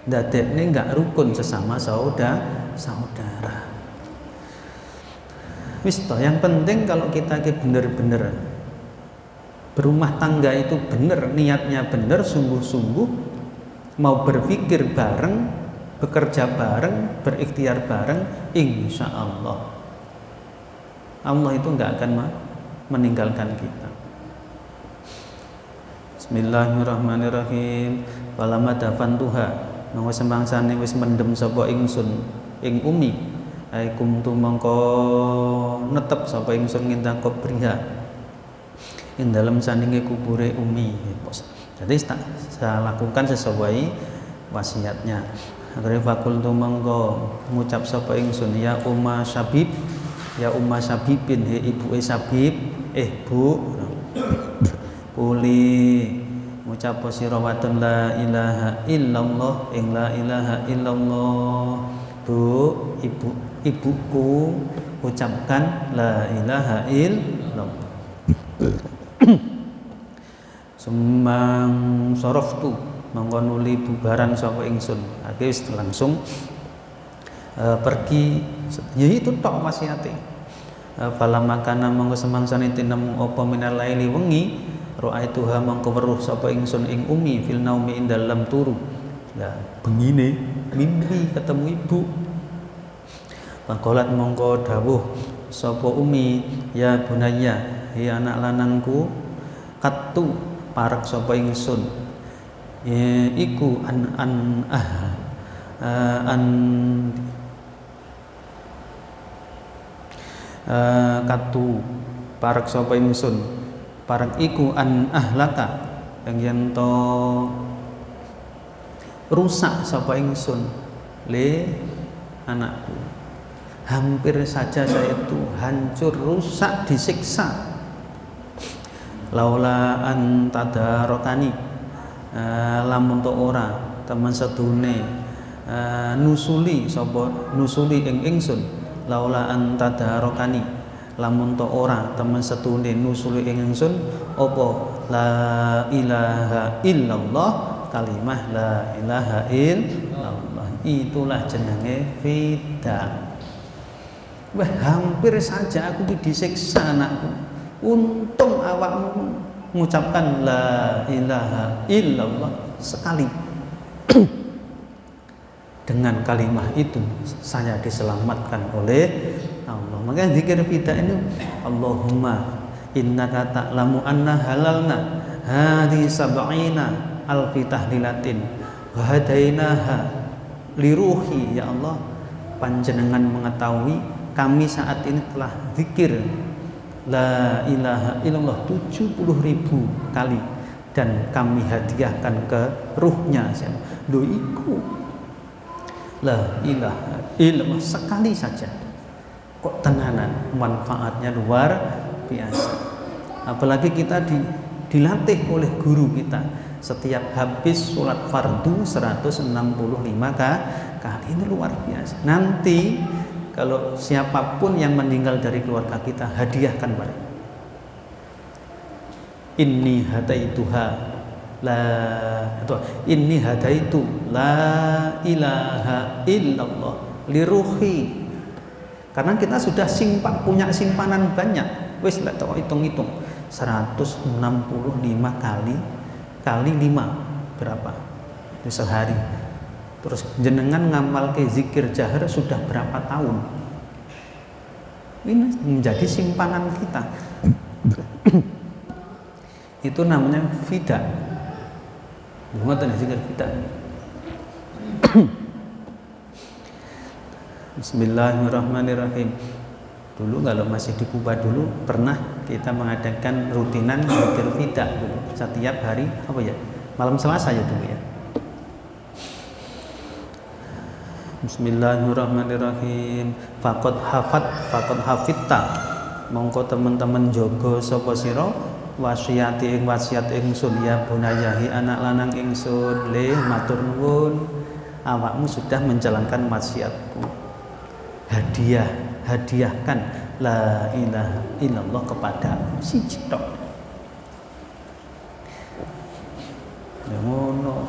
Dadekne nggak rukun sesama saudara. Wis toh, yang penting kalau kita bener-bener berumah tangga itu bener, niatnya bener, sungguh-sungguh, mau berpikir bareng, bekerja bareng, berikhtiar bareng, insya Allah itu nggak akan meninggalkan kita. Bismillahirrahmanirrahim. Falamma dafantuha, monggo sembangsane wis mendem sapa ingsun ing umi, aikum tu mongko netep sapa ingsun ngintang kobriha ing dalam sandinge kubure umi. Jadi saya lakukan sesuai wasiatnya. Akhirnya fakultu mongko ngucap sapa ingsun ya umma Sabib, ya umma Sabibin, he ibuke Sabib, bu, kuli ngucap sira wadon la ilaha illallah, ing la ilaha illallah. Bu, ibuku ucapkan la ilaha illallah. Sumang soroftu mongko nuli bubaran sapa ingsun. Akhirnya langsung pergi. Ya itu tok wasiate. Falamma kana mongko semangsane tinemu apa minal laili wengi, ra'aituha mongko weruh sapa ingsun ing umi fil naumi ing dalam turu. Lah bengine mimpi ketemu ibu. Pangkolat mongko dawuh sapa umi, ya bunayya, ya anak lanangku, katu parek sapa ingsun iku katu parek sapa ingsun parek iku an ahlaka yang yen to rusak sapa ingsun le anakku. Hampir saja saya itu hancur, rusak, disiksa. Laula an tadarokani, lamun to ora teman sedune nusuli sapa nusuli ing ingsun. Laula an tadarokani, lamun to ora teman sedune nusuli ing ingsun apa la ilaha illallah, kalimah la ilaha illallah, itulah jenenge fida. Wah, hampir saja aku disiksa anakku. Untung awakmu mengucapkan la ilaha illallah sekali. Dengan kalimat itu saya diselamatkan oleh Allah. Makanya zikir fida ini Allahumma innaka ta'lamu anna halalna hadi sab'ina alfi tahlilatin wa hadainaha liruhi. Ya Allah, panjenengan mengetahui kami saat ini telah zikir la ilaha illallah 70.000 kali dan kami hadiahkan ke ruhnya. Lho iku la ilaha illallah sekali saja kok tenanan, manfaatnya luar biasa. Apalagi kita dilatih oleh guru kita setiap habis sholat fardu 165 kali, ini luar biasa. Nanti kalau siapapun yang meninggal dari keluarga kita, hadiahkan pada inni hadaituha la atau inni hadaitu la ilaha illallah liruhi. Karena kita sudah punya simpanan banyak. Wis lah tau hitung-hitung 165 kali 5 berapa? Itu sehari. Terus jenengan ngamal ke zikir jahar sudah berapa tahun? Ini menjadi simpanan kita. Itu namanya fida. Ngoten zikir fida. Bismillahirrahmanirrahim. Dulu kalau masih di Kuba dulu pernah kita mengadakan rutinan zikir fida dulu setiap hari apa ya? Malam Selasa ya dulu ya. Bismillahirrahmanirrahim. Faqad hafitta, mongko teman-teman jogo sapa sira wasiati ing wasiat ingsun ya bunayahi anak lanang ingsun le matur nuwun awakmu sudah menjalankan wasiatku. Hadiahkan la ilaha illallah kepada siji tok. Ya ngono.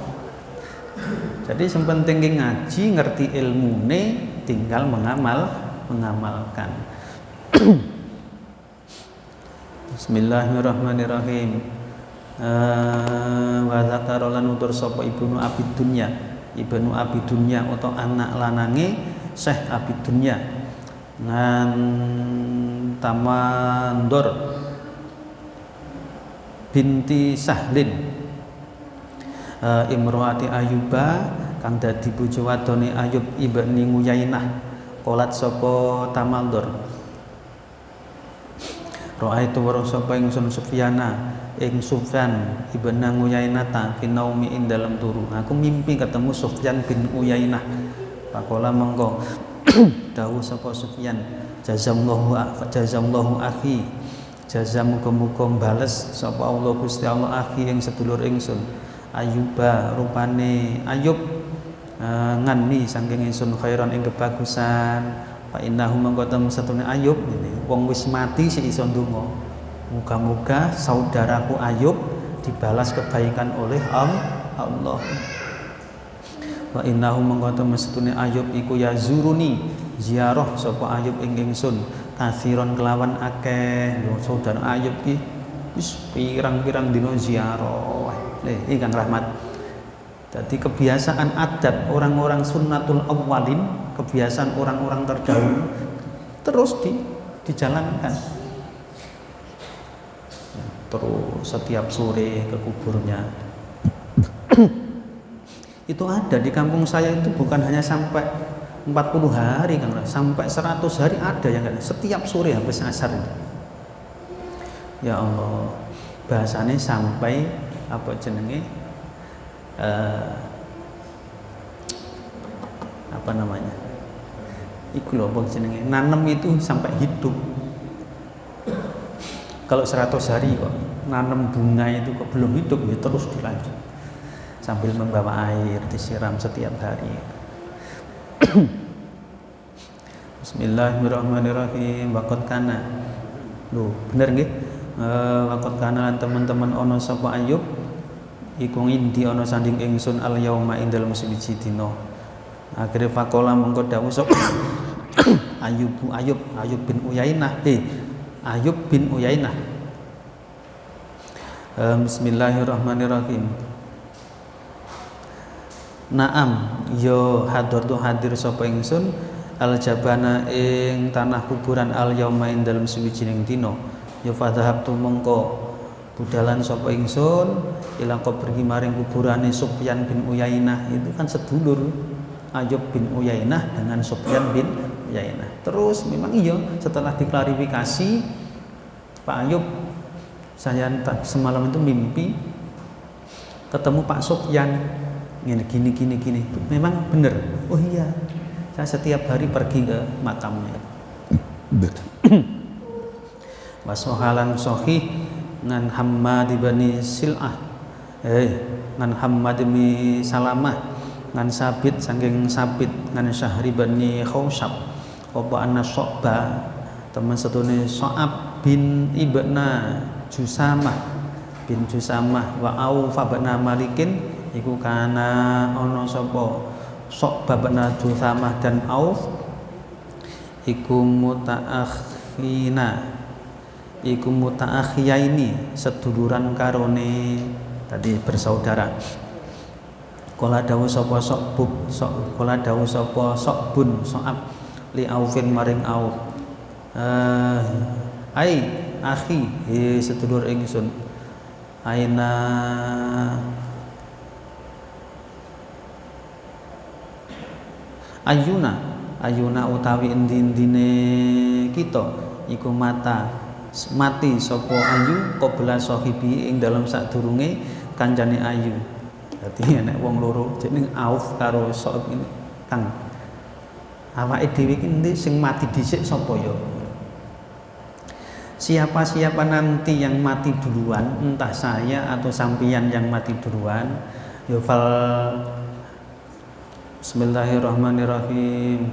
Jadi yang penting ngaji, ngerti ilmune, tinggal mengamalkan. Bismillahirrahmanirrahim. Wa dzakara lan utur sapa Ibnu Abi Dunya atau anak lanange Syekh Abi Dunya ngan Tamandor binti Sahlin imroati Ayuba kang dadi bojo wadone Ayub ibni Nguyainah. Qolat sapa Tamandor Ra'aitu wa sapa ingsun Sufyana ing Sufyan ibn Nguyainah finaumi ing dalam turu. Aku mimpi ketemu Sufyan bin Uyainah. Pakola mengko dawuh sapa Sufyan jazallahu akhi jaza muga-muga bales sapa Allah Gusti Allah akhi ing sedulur ingsun Ayuba rupane Ayub ngani saking ingsun khairan ing kebagusan. Fa innahu mangko tem satune Ayub ini wong wis mati sik iso ndonga. Muga-muga saudaraku Ayub dibalas kebaikan oleh Allah. Wa innahu mangko tem satune Ayub iku ya zuruni ziarah sapa Ayub ing ingsun kasiron kelawan akeh. Lho saudara Ayub ki wis pirang-pirang dina ziarah. Ini Kang Rahmat. Jadi kebiasaan adat orang-orang sunnatul awwalin, kebiasaan orang-orang terdahulu terus dijalankan. Terus setiap sore ke kuburnya. Itu ada di kampung saya itu bukan hanya sampai 40 hari kan, sampai 100 hari ada yang enggak, setiap sore habis asar itu. Ya Allah, bahasanya sampai apa jenenge apa namanya? Iku lho apa jenenge, nanem itu sampai hidup. Kalau 100 hari kok nanem bunga itu kok belum hidup, ya terus dilanjut sambil membawa air disiram setiap hari. Bismillahirrahmanirrahim. Waqad kana. Loh, bener nggih? Waqad kana lan teman-teman ana sapa Ayub iku ngindi ana sanding ingsun al yauma ing dalem sewiji dina. Akhire faqala mengko dawuh sapa Ayub bin Uyainah. Ayub bin Uyainah. Bismillahirrahmanirrahim. Naam, yo hadir sapa ingsun al jabana ing tanah kuburan al yauma ing dalem suwijining dina. Yo fadhahabtu mengko budalan sapa ingsun ila qabri maring kuburane Sufyan bin Uyainah. Itu kan sedulur Ayub bin Uyainah dengan Sufyan bin Uyainah. Terus memang iya setelah diklarifikasi Pak Ayub, saya semalam itu mimpi ketemu Pak Sufyan gini. Memang benar. Oh iya, saya setiap hari pergi ke makamnya. Wasohalan sohih ngan Hammad bin Sil'ah, ngan Hammad bin Salamah, ngan Sabit saking Sabit, ngan Syahri bin Khawshab, apa anna Syu'bah teman setune So'ab bin Ibna Jusamah bin Jusamah wa Auf bin Malikin iku kana ana sapa Syu'bah bin Jusamah dan Auf iku mutaakhiyaini seduluran karone tadi bersaudara. Kala dawuh sapa Syu'bun So'ab li Aufin maring Auf. Ai akhi sedulur ingsun aina ayuna utawi endi-endine kita iku mati sapa ayu qabla sahibi ing dalam sadurunge kancane ayu. Dadi nek wong loro jeneng Auf karo So'ab ini Kang awake dhewe iki endi sing mati dhisik sapa ya? Siapa nanti yang mati duluan, entah saya atau sampian yang mati duluan, ya Bismillahirrahmanirrahim.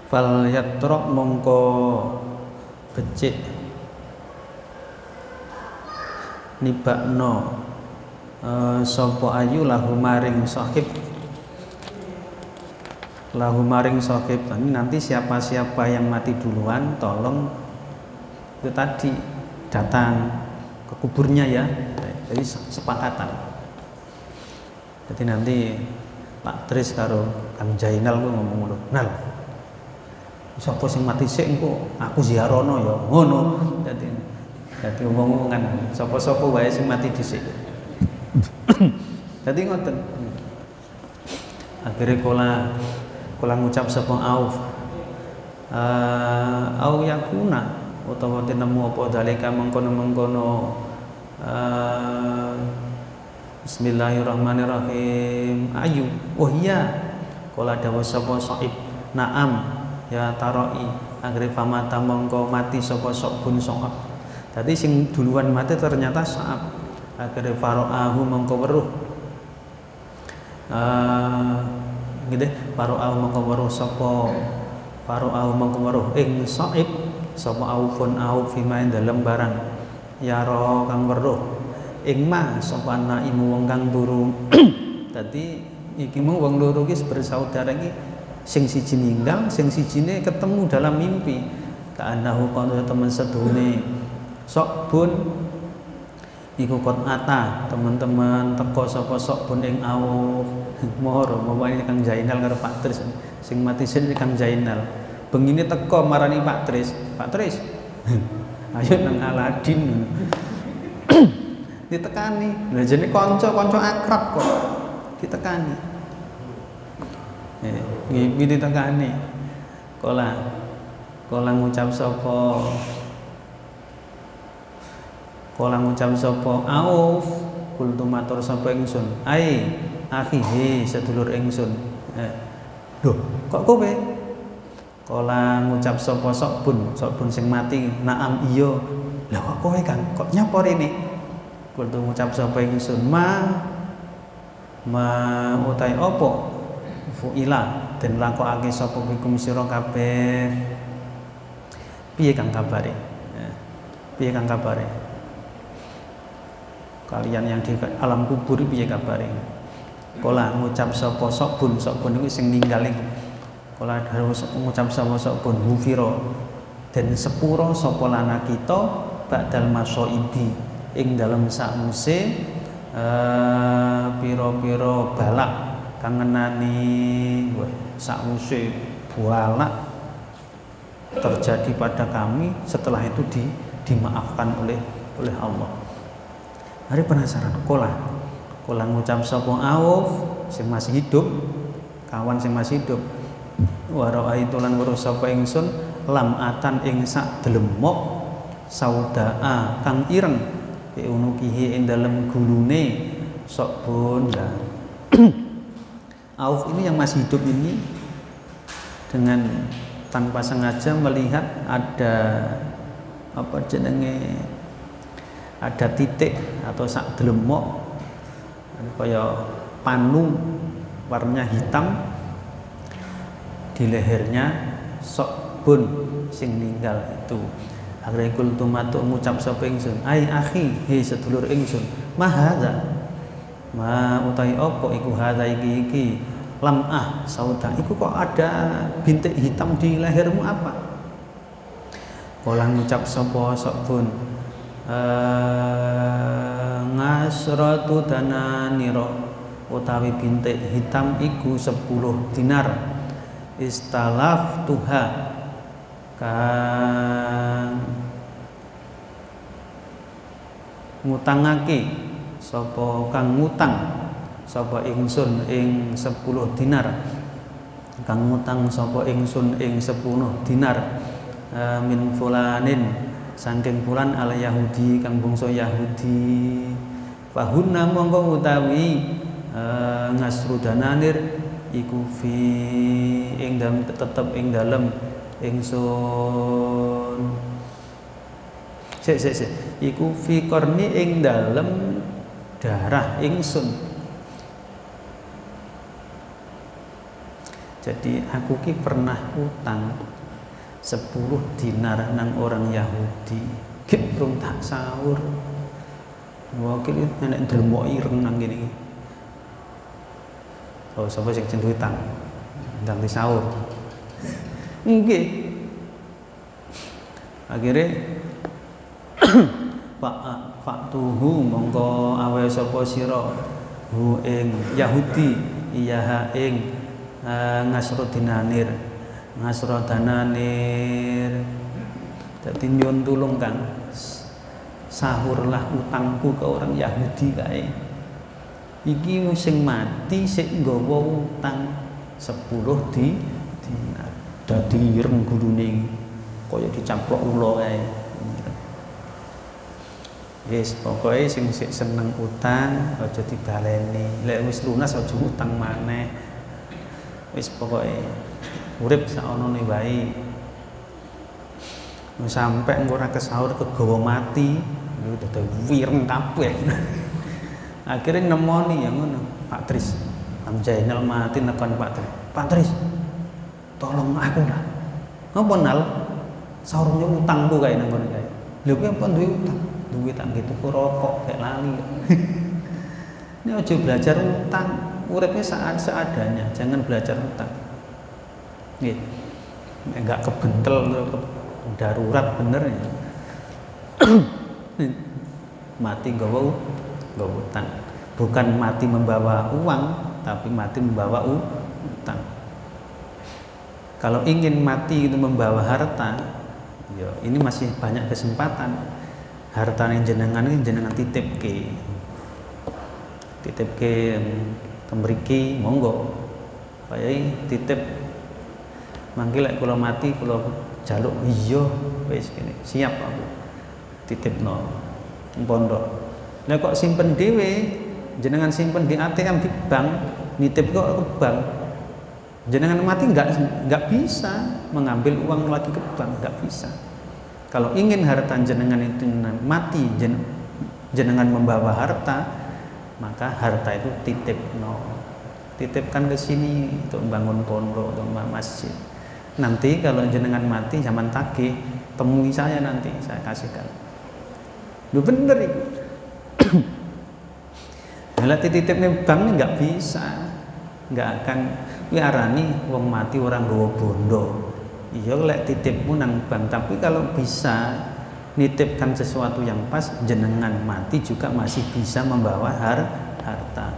Fal yatrok mongko becik nibakno sapa ayu lahu maring sahib. Nanti siapa yang mati duluan tolong itu tadi datang ke kuburnya ya. Jadi sepakatan. Jadi nanti Pak Tris karo Kang Jainal ku ngomong ngono. Nal. Sapa sing mati sik engko aku ziarono ya. Ngono. Dadi omong-omongan sapa-sapa wae sing mati dhisik. Jadi ngoten. Akhirnya kula ngucap sapa Auf. Au yakuna utawa tinemu apa dalika mengkono-mengkono. Bismillahirrahmanirrahim. Ayu. Oh iya. Kula dawuh sapa So'ib. Naam ya taroi. Akhirnya famata mongko mati sapa So'bun So'ab. Tadi sing duluan mati ternyata So'ab. Akhirnya faro'ahu mongko weruh faro'ahu mongko weruh sapa ing So'ib sapa Aufun Auf fima ing dalem barang yaro kang weruh ing ma sapa naimu wong kang turu. Dadi iki mung wong loro iki bersaudara iki sing siji ninggal sing sijine ketemu dalam mimpi kaanahu kana temen sedune So'bun iku kot ata teman-teman teko sapa So'bun ing Auf moro bawane Kang Jainal karo Pak Tris sing mati sini Kang Jainal Bengine teko marani Pak Tris. Pak Tris. Ayo nang Aladin. Ditekani. Lah jane kanca-kanca akrab kok. Ditekani. Nggih ditekani. Kala ngucap sapa? Kala ngucap sapa? Auf. Kultu matur sapa ingsun. Ai, akhi sedulur ingsun. Loh, kok kowe? Kala ngucap sapa Sokbun sing mati. Naam iya. Lah kok kowe kan? Kok nyapa rene? Kultu ngucap sapa ingsun. Ma utai opo? Fuila den lakokake sapa bikum sira kabeh. Piye kang kabare? Piye kang kabare? Kalian yang di alam kubur piye kabare? Kala ngucap sapa Sokbun iku sing ninggal iku. Kala harus ngucap sapa Sokbun hufira den sepura sapa lana kita ba'dal masyaibi ing dalem sakmuse pira-pira balak kang ngenani sakmuse balak terjadi pada kami, setelah itu dimaafkan oleh Allah. Hari penasaran, kola ngucap sapa Auf sing masih hidup, kawan sing masih hidup. Wa ra'aitu lan weruh sapa ingsun lam atan ing sak delemok saudaa kang ireng unukihi ing dalem gulune Sokbun. Auf ini yang masih hidup ini dengan tanpa sengaja melihat ada ada titik atau sak delemok kaya panu warnanya hitam di lehernya Sokbun sing ninggal itu. Akhirnya kultu matuk ngucap sapa ingsun, ai akhi sedulur ingsun, mahadza ma utai opo iku hadza iki lam sauda iku kok ada bintik hitam di lehermu apa? Kala ngucap sapa Sokbun, ngasratu dananira utawi bintik hitam iku 10 dinar istalaf tuha kang ngutangake sapa kang ngutang sapa ingsun ing 10 dinar kang ngutang sapa ingsun ing 10 dinar min fulanin saking fulan al Yahudi kang bangsa Yahudi fahunna mongko utawi ngasru dananir iku fi ing dalem tetep ing dalem ingsun sik iku fi korni ing dalem darah ingsun. Jadi aku ki pernah utang 10 dinar nang orang Yahudi ki rung tak sahur. Wakil nek ndelok ireng nang kene iki. Oh, sapa sing jeneng utang? Ndang di sahur. Nggih. Akhire Faktuhu mongko awe sapa sira hu ing Yahudi iya ing ngasro dinanir dadi nyuwun tulung Kang sahurlah utangku ke orang Yahudi kae iki sing mati sik nggawa utang 10 dinar dadi ireng gulune kaya dicaplok ula kae. Yes, pokoknya sing seneng utang aja dibaleni. Lek wis lunas aja utang maneh. Wis pokoke urip saonone wae. Wis sampe engko ora kesahur kegawa mati, lho dadi wireng kabeh. Akhirnya nemoni ya ngono, Pak Tris. Am Jainal mati nekon Pak Tris. Pak Tris, tolong aku lah. Ngopo nal? Sahurnya utangku kae nang kono kae. Lho kowe apa duwe utang? Duit tak gitu rokok kayak lali. Ini aja belajar utang, uripnya saat seadanya, jangan belajar utang. Nggih. Enggak kebentel darurat bener ya. Mati nggawa utang. Bukan mati membawa uang, tapi mati membawa utang. Kalau ingin mati itu membawa harta, ya ini masih banyak kesempatan. Harta yang jenengan ini jenengan titipke tembriki monggo. Bae titip mangke lek kula mati kula jaluk iya wis kene siap aku titipno pondok. Lah kok simpen dhewe, jenengan simpen di ATM di bank, nitip kok ke bank. Jenengan mati nggak bisa mengambil uang lagi ke bank, nggak bisa. Kalau ingin harta jenengan itu mati, jenengan membawa harta, maka harta itu titipkan ke sini untuk membangun pondok, untuk masjid. Nanti kalau jenengan mati zaman tagih, temui saya nanti, saya kasihkan. Lu bener itu. Kalau titip nih bank ini nggak bisa, nggak akan. Wi arani wong mati orang nggawa bondo. Iya lek titipmu nang bank, tapi kalau bisa nitipkan sesuatu yang pas, jenengan mati juga masih bisa membawa harta.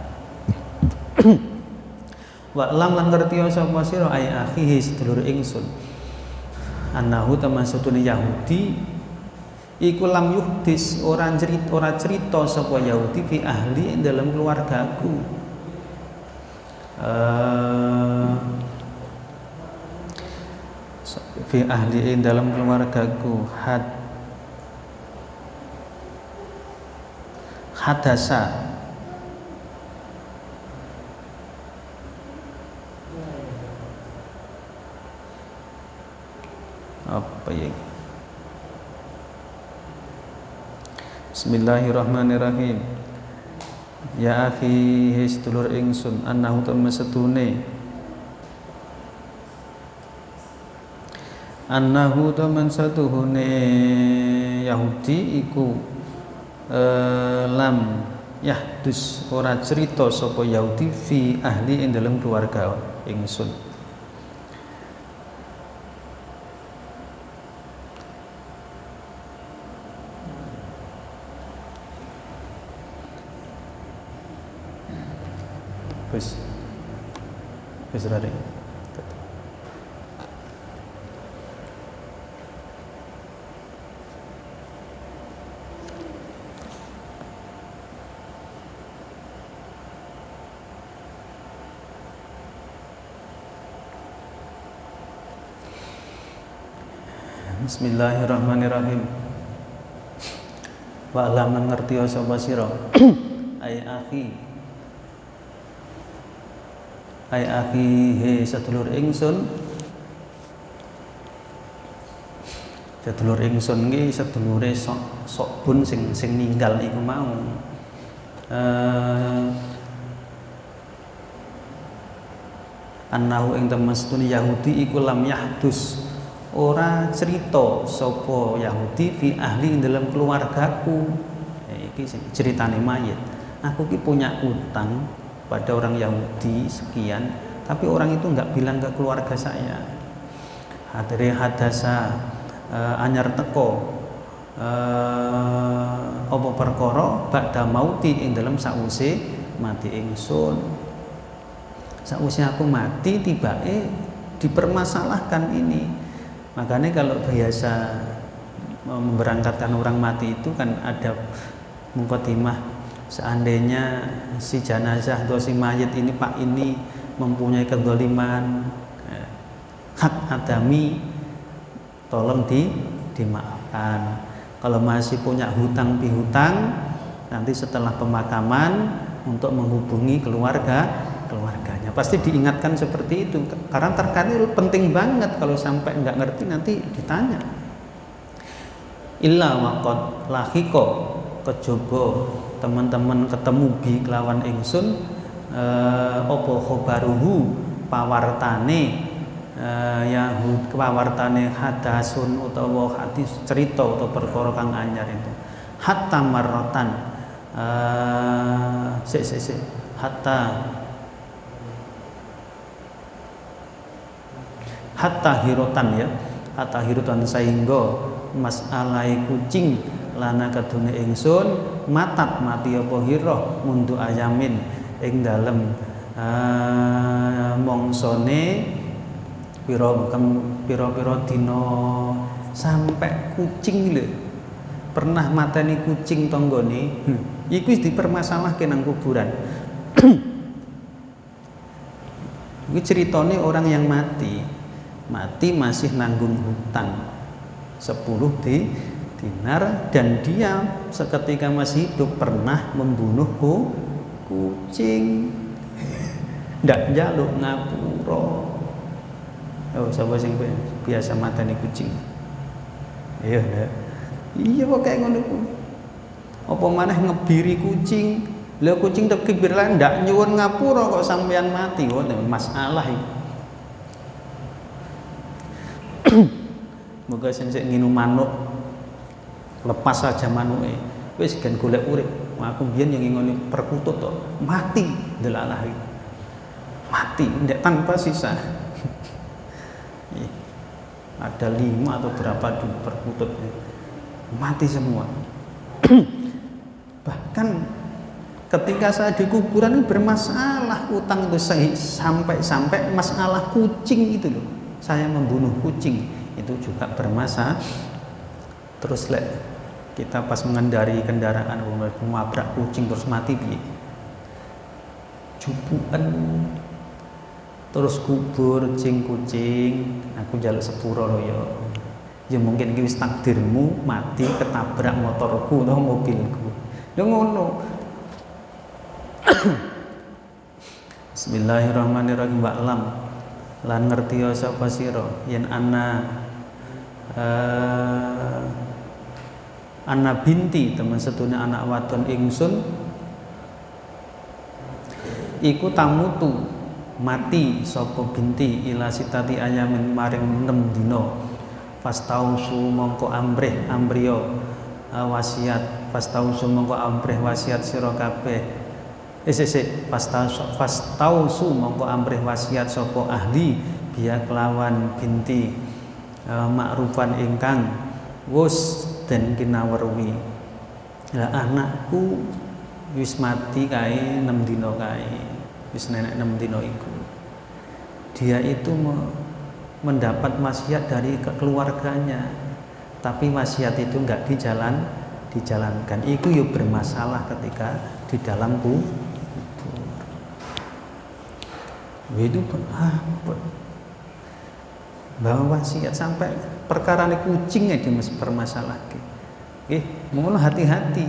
Wa lam lan ngerti sapa sira ai akhihi sedulur ingsun. Annahu tamasutune Yahudi iku lam yuhdis ora cerita sapa Yahudi fi ahli dalam keluargaku. Fi ahli dalam keluargaku hadasa apa ya? Bismillahirrahmanirrahim. Ya akhi sedulur ingsun annahu tamasatune Yahudi iku lam yahdus ora cerita sapa Yahudi fi ahli ing dalam keluarga ingsun. Wis rare. Bismillahirrahmanirrahim. Wa lam ngerti sapa sira ai akhi he sedulur ingsun iki sedulure sok bun sing ninggal iku mau annahu ing temestune Yahudi iku lam yahdus ora cerita sapa Yahudi fi ahli ing dalam keluargaku. Iki ceritane mayit. Aku ki punya utang pada orang Yahudi sekian, tapi orang itu nggak bilang ke keluarga saya. Hadasa anyar teko apa perkara ba'da mauti ing dalam sause mati ingsun. Sause aku mati tibake dipermasalahkan ini. Makanya kalau biasa memberangkatkan orang mati itu kan ada mukadimah, seandainya si jenazah atau si mayit ini Pak ini mempunyai kezaliman hak adami, tolong dimaafkan. Kalau masih punya hutang pihutang, nanti setelah pemakaman untuk menghubungi keluarganya pasti diingatkan seperti itu, karena terkadang penting banget. Kalau sampai nggak ngerti nanti ditanya. Illa waqad lahiqa kejaba teman-teman ketemu bi kelawan ingsun apa khobaruhu pawartane Yahud pawartane hadasun utawa hadis cerita atau perkara kang anyar itu hatta marratan hatta hirotan sehingga masalahai kucing lana kadune ingsun matat mati apa hiroh mundu ayamin ing dalem mongsone pira-pira dina sampai kucing lho pernah mateni kucing tanggane iku wis dipermasalahke nang kuburan. Ini ceritanya orang yang mati masih nanggung hutang 10 dinar dan dia seketika masih hidup pernah membunuh kucing. Ndak njaluk ngapura. Oh, sapa sing biasa mateni kucing? Iya, ndak. Iya kok kayak ngono ku. Apa maneh ngebiri kucing? Lah kucing tak kebir lah ndak nyuwun ngapura kok sampean mati. Oh, masalah iki. Moga sing nginum manuk lepas saja manuke. Wis gen golek urip. Aku mbiyen yang ngene perkutut to, mati delalah iki. Mati ndak tanpa sisa. Ada 5 atau berapa di perkutut mati semua. Bahkan ketika saya di kuburan ini bermasalah utang itu sampai masalah kucing itu loh, saya membunuh kucing itu juga bermasalah. Terus kita pas mengendari kendaraan menabrak kucing terus mati piye? Jupukan terus kubur kucing aku njaluk sepuro lho ya mungkin iki wis takdirmu mati ketabrak motorku atau mobilku lho ngono. Bismillahirrahmanirrahim. Ba'lam lan ngerti sapa sira yen ana binti teman setune anak wadon ingsun iku tamutu mati sapa binti ila sitati ayamin maring 6 dina fastausu mongko ambriya wasiat fastausu mongko ambrih wasiat sira kabeh fastausu mongko ambrih wasiat sapa ahli biya kelawan binti makrufan ingkang wus den kinawerwi. Lah anakku wis mati kae 6 dina kae. Wis nenek 6 dina iku dia itu mendapat wasiat dari keluarganya tapi wasiat itu enggak dijalankan itu yuk bermasalah ketika di dalam kubur itu bahwa wasiat sampai perkara ini kucing aja mas bermasalah mohon hati-hati.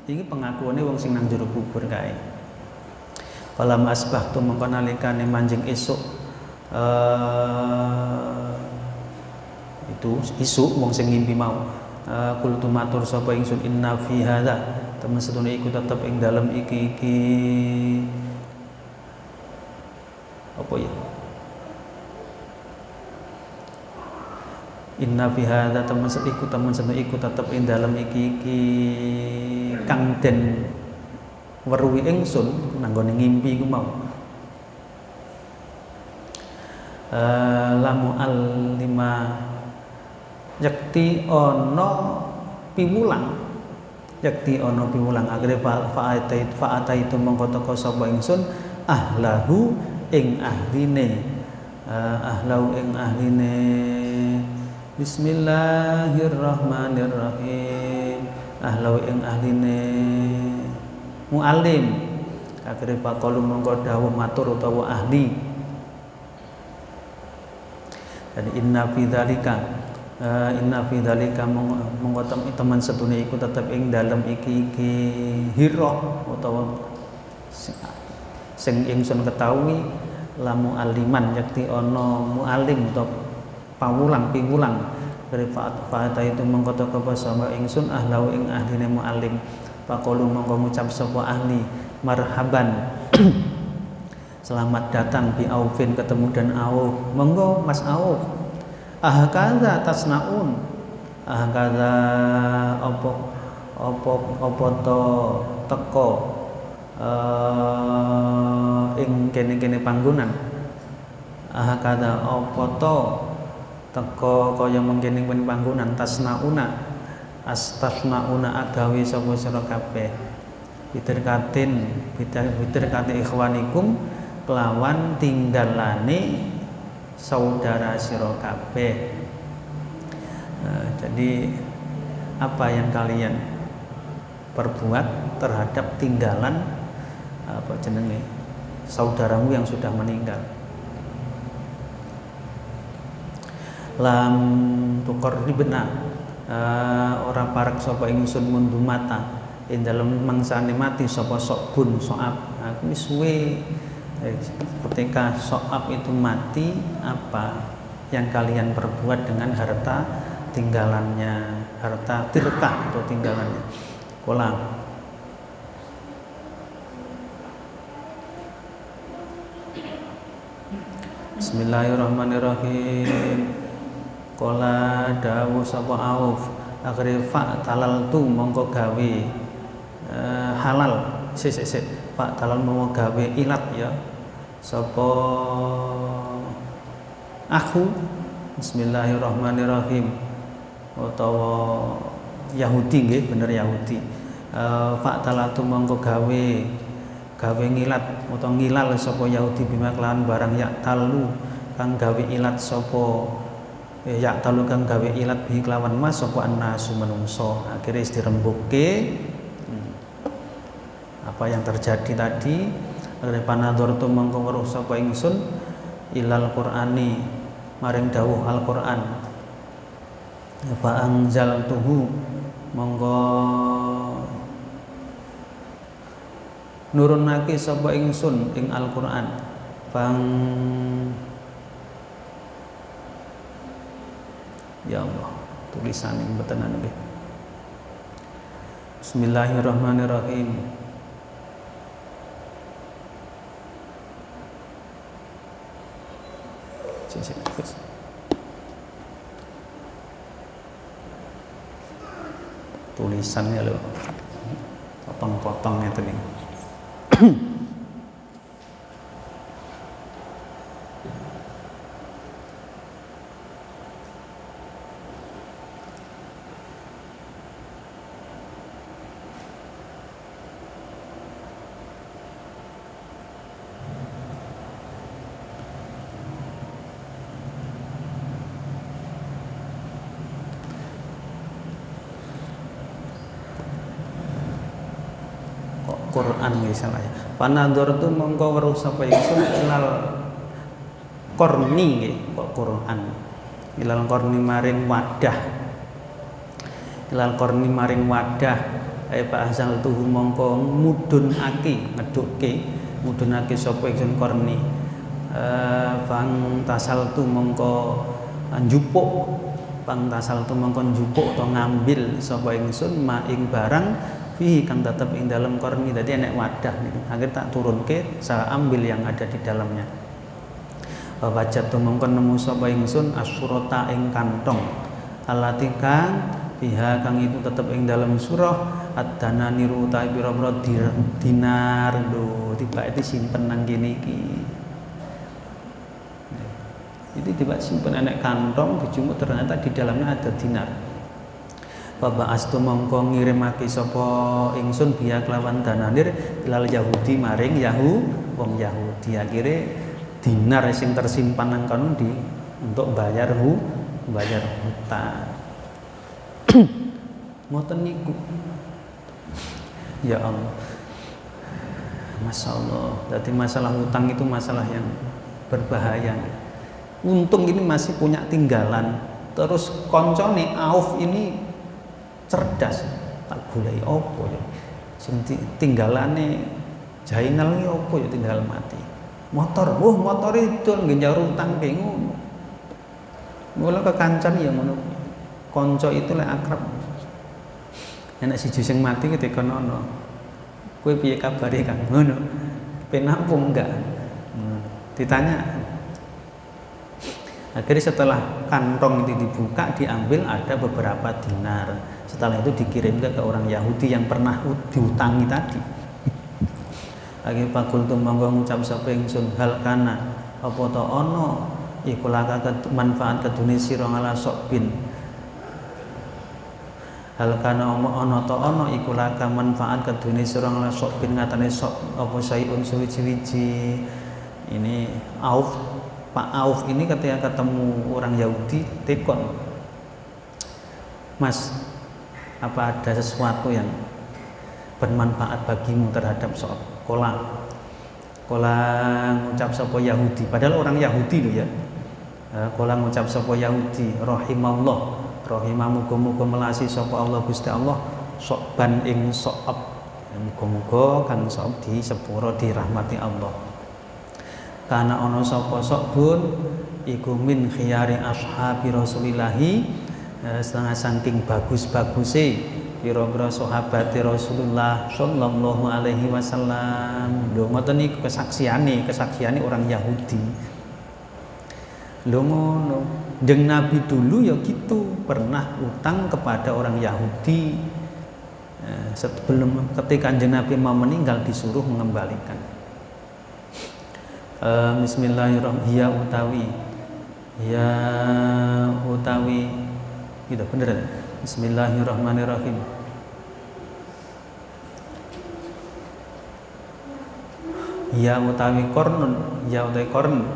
Ini pengakuannya wong sing nang jero kubur kae. Falam asbahtu mengko nalikane manjing esuk itu isuk wong sing ngimpi mau kultu matur sapa ingsun inna fi hadza temen sedune iku tetep ing dalem iki apa ya inna fi hadza temen sedune iku tetep ing dalem iki kang den weruhi ingsun nanggone ngimpi iku mau lamu al-lima yakti ana piwulang akhire fa'ata itu mongko teka sapa ingsun ahlahu ing ahline bismillahirrahmanirrahim ahlahu ing ahline mu'alim akhire faqalu mongko dawuh matur utawa ahli dan inna fi dzalika mongko teman sedune iku tetep ing dalem iki hirah utawa sing ingsun ketahui lamu aliman yakti ana mu'alim utawa piwulang fa'ata itu mongko teka sama ingsun ahlau ing ahline mu'alim faqalu mongko ngucap sapa ahli marhaban selamat datang bi Aufin ketemu dan Auf monggo Mas Auf ahkaza tasnaun ahkaza opo to teko ing kene-kene panggonan ahkaza opo to teko kaya mengkene panggonan tasnauna agawe sapa sira kabeh bitir kate ikhwanikum kelawan tinggalane saudara sira kabeh. Jadi apa yang kalian perbuat terhadap tinggalan apa jenenge saudaramu yang sudah meninggal. Lam tuqarribna ora parek sapa ingsun mundu mata ing dalem mangsane mati sapa sokbun soab. Aku wis suwe ketika soab itu mati, apa yang kalian perbuat dengan harta tinggalannya, harta tirkah atau tinggalannya. Kolam. Bismillahirrahmanirrahim. Kola dawu sapa Auf akhire fa talal tu mongko gawe halal sik fa talal mongko gawe ilat ya sapa aku. Bismillahirrahmanirrahim. Utawa Yahudi nggih bener Yahudi. Fa talal tu mongko gawe ngilat utawa ngilal sapa Yahudi bima kelawan barang yak talu kang gawe ilat sapa ya talu kang gawe ilat bi kelawan mas sapa annasu menungso. Akhirnya dirembuke apa yang terjadi tadi. Akhire panadzartu mongko weruh sapa ingsun ilal qur'ani maring dawuh Al-Qur'an. Fa anzaltuhu mongko nurunake sapa ingsun ing Al-Qur'an bang ya Allah tulisan yang betenan nggih. Bismillahirrahmanirrahim. Tulisannya loh potong-potongnya tadi. Quran misalnya. Panadzor tu mongko weruh sapa ingsun ilal korni nggih kok Quran. Ilal korni maring wadah. Ilal korni maring wadah. Pak asal tuh mongko mudunake mudunake sapa ingsun korni. Bang tasal tu mongko njupuk. Bang tasal tu mongko njupuk atau ngambil sapa ingsun maing barang fi kang tetep ing dalam korni. Dadi enek wadah niku. Akhir tak turunke, saya ambil yang ada di dalamnya. Wajat tu mongko nemu sapa ingsun asurata ing kantong. Alati kang biha kang itu tetep ing dalam surah ad-dana niru ta pira-pira dinar lho. Tiba itu simpen nang kene iki. Itu tiba simpen enek kantong dijumuk ternyata di dalamnya ada dinar. Babaastu mongko ngirimake sapa ingsun biya kelawan dananir ilal Yahudi maring wong Yahudi. Akhire dinar sing tersimpan nang kono untuk bayar hutang. Ngoten niku. Ya Allah. Masya Allah. Jadi masalah hutang itu masalah yang berbahaya. Untung ini masih punya tinggalan. Terus koncone Auf ini cerdas, tak golek apa ya sing tinggalane Jainal iki apa ya tinggal mati. Motor, motor itu nggih nyaur utang ki ngono. Mula kekancan ya ngono. Kanca itu lek akrab. Enak siji sing mati ketika nono. Kowe piye kabare Kang? Ngono. Penampung enggak? Ditanya. Akhirnya setelah kantong itu dibuka, diambil ada beberapa dinar. Setelah itu dikirimkan ke orang Yahudi yang pernah diutangi tadi. Akhirnya fakultum monggo ngucap sapa ingsun hal kana apa ta ana iku laka manfaat kedune sira ngala sokbin. Hal kana ana ta ana iku laka manfaat kedune sira ngala sokbin ngatane sok apa sayun suwi-wiji. Ini Auf Pak Auf ini ketika ketemu orang Yahudi tekon, Mas, apa ada sesuatu yang bermanfaat bagimu terhadap sekolah? Kola ngucap sapa Yahudi, padahal orang Yahudi loh ya. Kola ngucap sapa Yahudi, rahimallah, rahimah muga-muga melasi sapa Allah Gusti Allah, sokban ing so'ab, muga-muga kang so'ab di sepuro dirahmati Allah. Karena ono sapa sokbun iku min khiyari ashabi Rasulillahi, setengah saking bagus-baguse pira-pira sahabat Rasulullah sallallahu alaihi wasallam. Lho ngoten niku kesaksiane orang Yahudi. Lho ngono. Jeung Nabi dulu ya gitu, pernah utang kepada orang Yahudi. Sebelum ketika Kanjeng Nabi mau meninggal disuruh mengembalikan. Bismillahirrahmanirrahim. Ya utawi gitu bener. Bismillahirrahmanirrahim. Ya utawi kornun, ya utawi korn.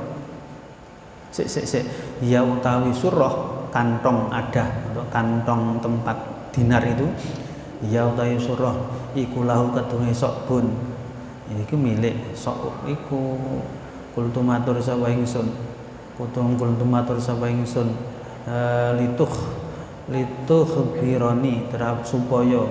Ya utawi surah, kantong ada atau kantong tempat dinar itu. Ya utawi surah iku lahu kedunge sokbun. Iku milik sok iku kultumatur sapa ingsun. Kultumatur sapa ingsun lituh bironi terhadap supaya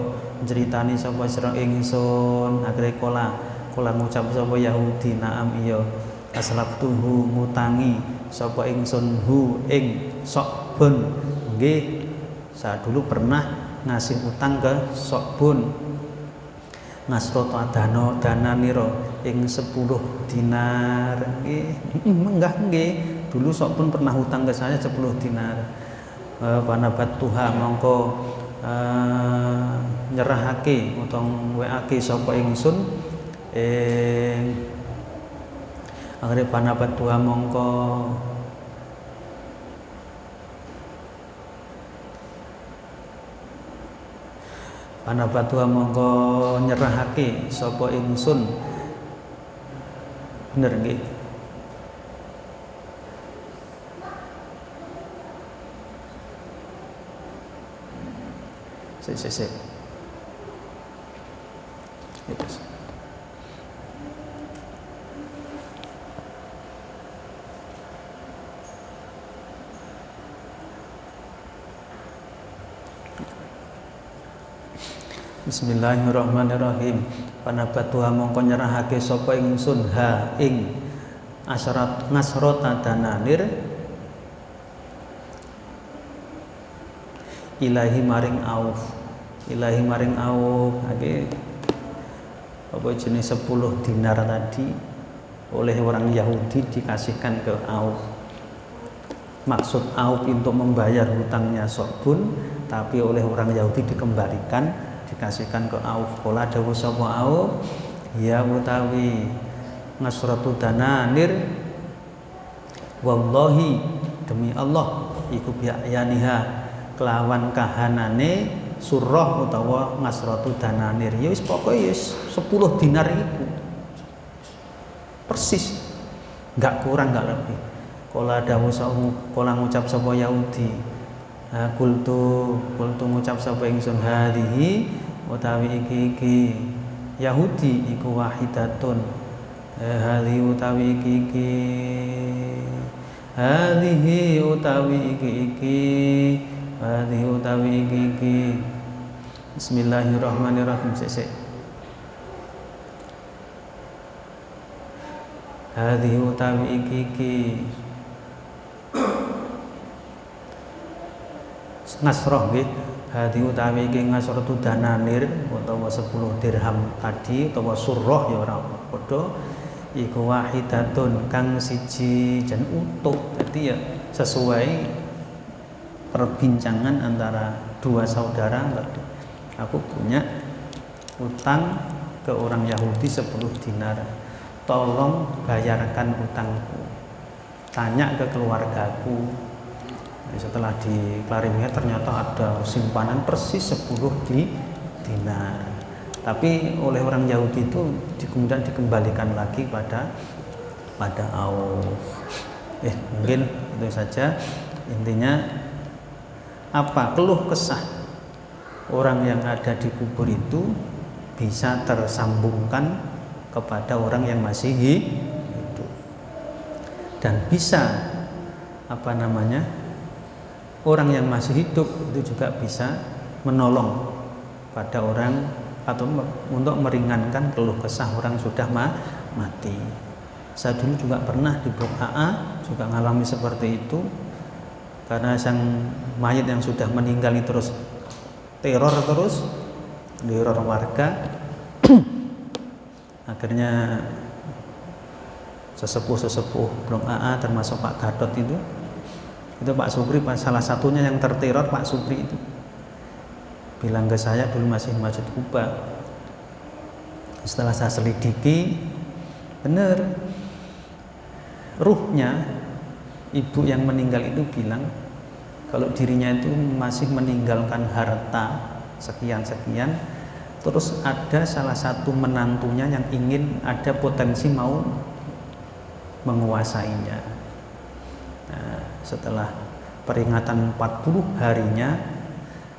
ceritani sapa sira ingsun akhire kola ngucap sapa Yahudi naam iya aslaftuhu ngutangi sapa ingsun hu ing sokbun nggih saya dulu pernah ngasih utang ke sokbun ngasrota dana nira ing 10 dinar nggih nggih dulu sokbun pernah hutang ke saya 10 dinar. Panabat tuha mongko nyerahake utawa weake sapa ingsun akhire panabat tuha mongko nyerahake sapa ingsun bener nggih. Sik. Yes. Bismillahirrahmanirrahim. Panabatuha mongko nyerahake sapa ingsun ha ing asyarat ngasrota dananir ilahi maring Auf age apa jenis 10 dinar tadi oleh orang Yahudi dikasihkan ke Auf. Maksud Auf untuk membayar hutangnya Sokbun, tapi oleh orang Yahudi dikasihkan ke Auf. Kala dawuh sapa Auf, ya utawi ngasratu dananir wallahi demi Allah iku bi'yaniha kelawan kahanane surah utawa ngasratu dananir ya wis pokoke wis 10 dinar iku persis enggak kurang enggak lebih. Kala dawuh kala ngucap sapa Yahudi kultu ngucap sapa ingsun hadhihi utawi iki Yahudi iku wahidatun hadhihi utawi iki hadhihi utawi iki hadhihi utawi iki Bismillahirrahmanirrahim. Sik hadhihi utawi iki nasroh nggih hadhihi utawi iki ngasratu dananir utawa 10 dirham tadi utawa surah ya ora padha iku wahidatun kang siji jan utuh. Jadi ya sesuai perbincangan antara dua saudara. Aku punya utang ke orang Yahudi 10 dinar, tolong bayarkan utangku, tanya ke keluargaku. Setelah diklarifikasi ternyata ada simpanan persis 10 dinar, tapi oleh orang Yahudi itu kemudian dikembalikan lagi pada Auf. Mungkin itu saja intinya. Apa keluh kesah orang yang ada di kubur itu bisa tersambungkan kepada orang yang masih hidup, dan bisa orang yang masih hidup itu juga bisa menolong pada orang atau untuk meringankan keluh kesah orang sudah mati. Saya dulu juga pernah di blok AA juga mengalami seperti itu, karena sang mayat yang sudah meninggal itu teror warga. Akhirnya sesepuh blok AA termasuk Pak Gatot itu Pak Supri salah satunya yang terteror. Pak Supri itu bilang ke saya dulu masih Masjid Kuba. Setelah saya selidiki, benar, ruhnya ibu yang meninggal itu bilang kalau dirinya itu masih meninggalkan harta sekian-sekian, terus ada salah satu menantunya yang ingin ada potensi mau menguasainya. Nah, setelah peringatan 40 harinya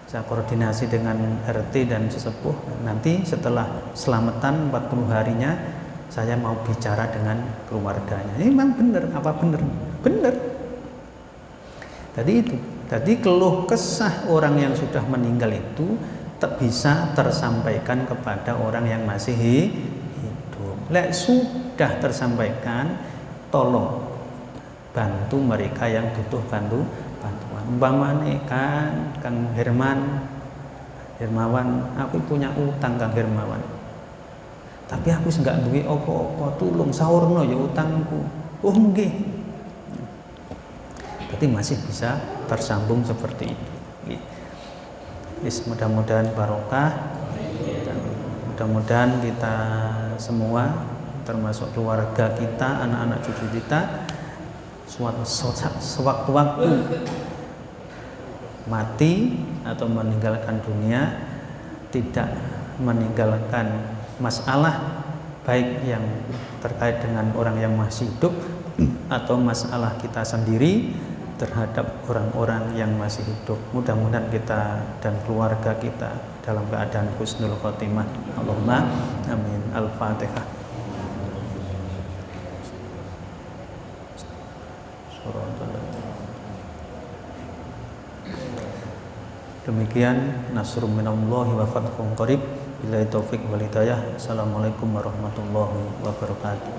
saya koordinasi dengan RT dan sesepuh, nanti setelah selamatan 40 harinya saya mau bicara dengan keluarganya. Ini memang benar, apa benar? Benar. Tadi keluh kesah orang yang sudah meninggal itu bisa tersampaikan kepada orang yang masih hidup. Lek sudah tersampaikan, tolong bantu mereka yang butuh bantuan. Umpamane kan Kang Hermawan, aku punya utang Kang Hermawan, tapi aku enggak duwe apa-apa, tulung saurno ya utangku. Oh nggih. Berarti masih bisa tersambung seperti itu. Mudah-mudahan barokah, dan mudah-mudahan kita semua termasuk keluarga kita, anak-anak cucu kita, sewaktu-waktu mati atau meninggalkan dunia tidak meninggalkan masalah baik yang terkait dengan orang yang masih hidup atau masalah kita sendiri terhadap orang-orang yang masih hidup. Mudah-mudahan kita dan keluarga kita dalam keadaan husnul khotimah. Allahumma amin. Al-Fatihah. Demikian nasrun minallahi wa fathun qarib. Billahi taufik wal hidayah. Assalamualaikum warahmatullahi wabarakatuh.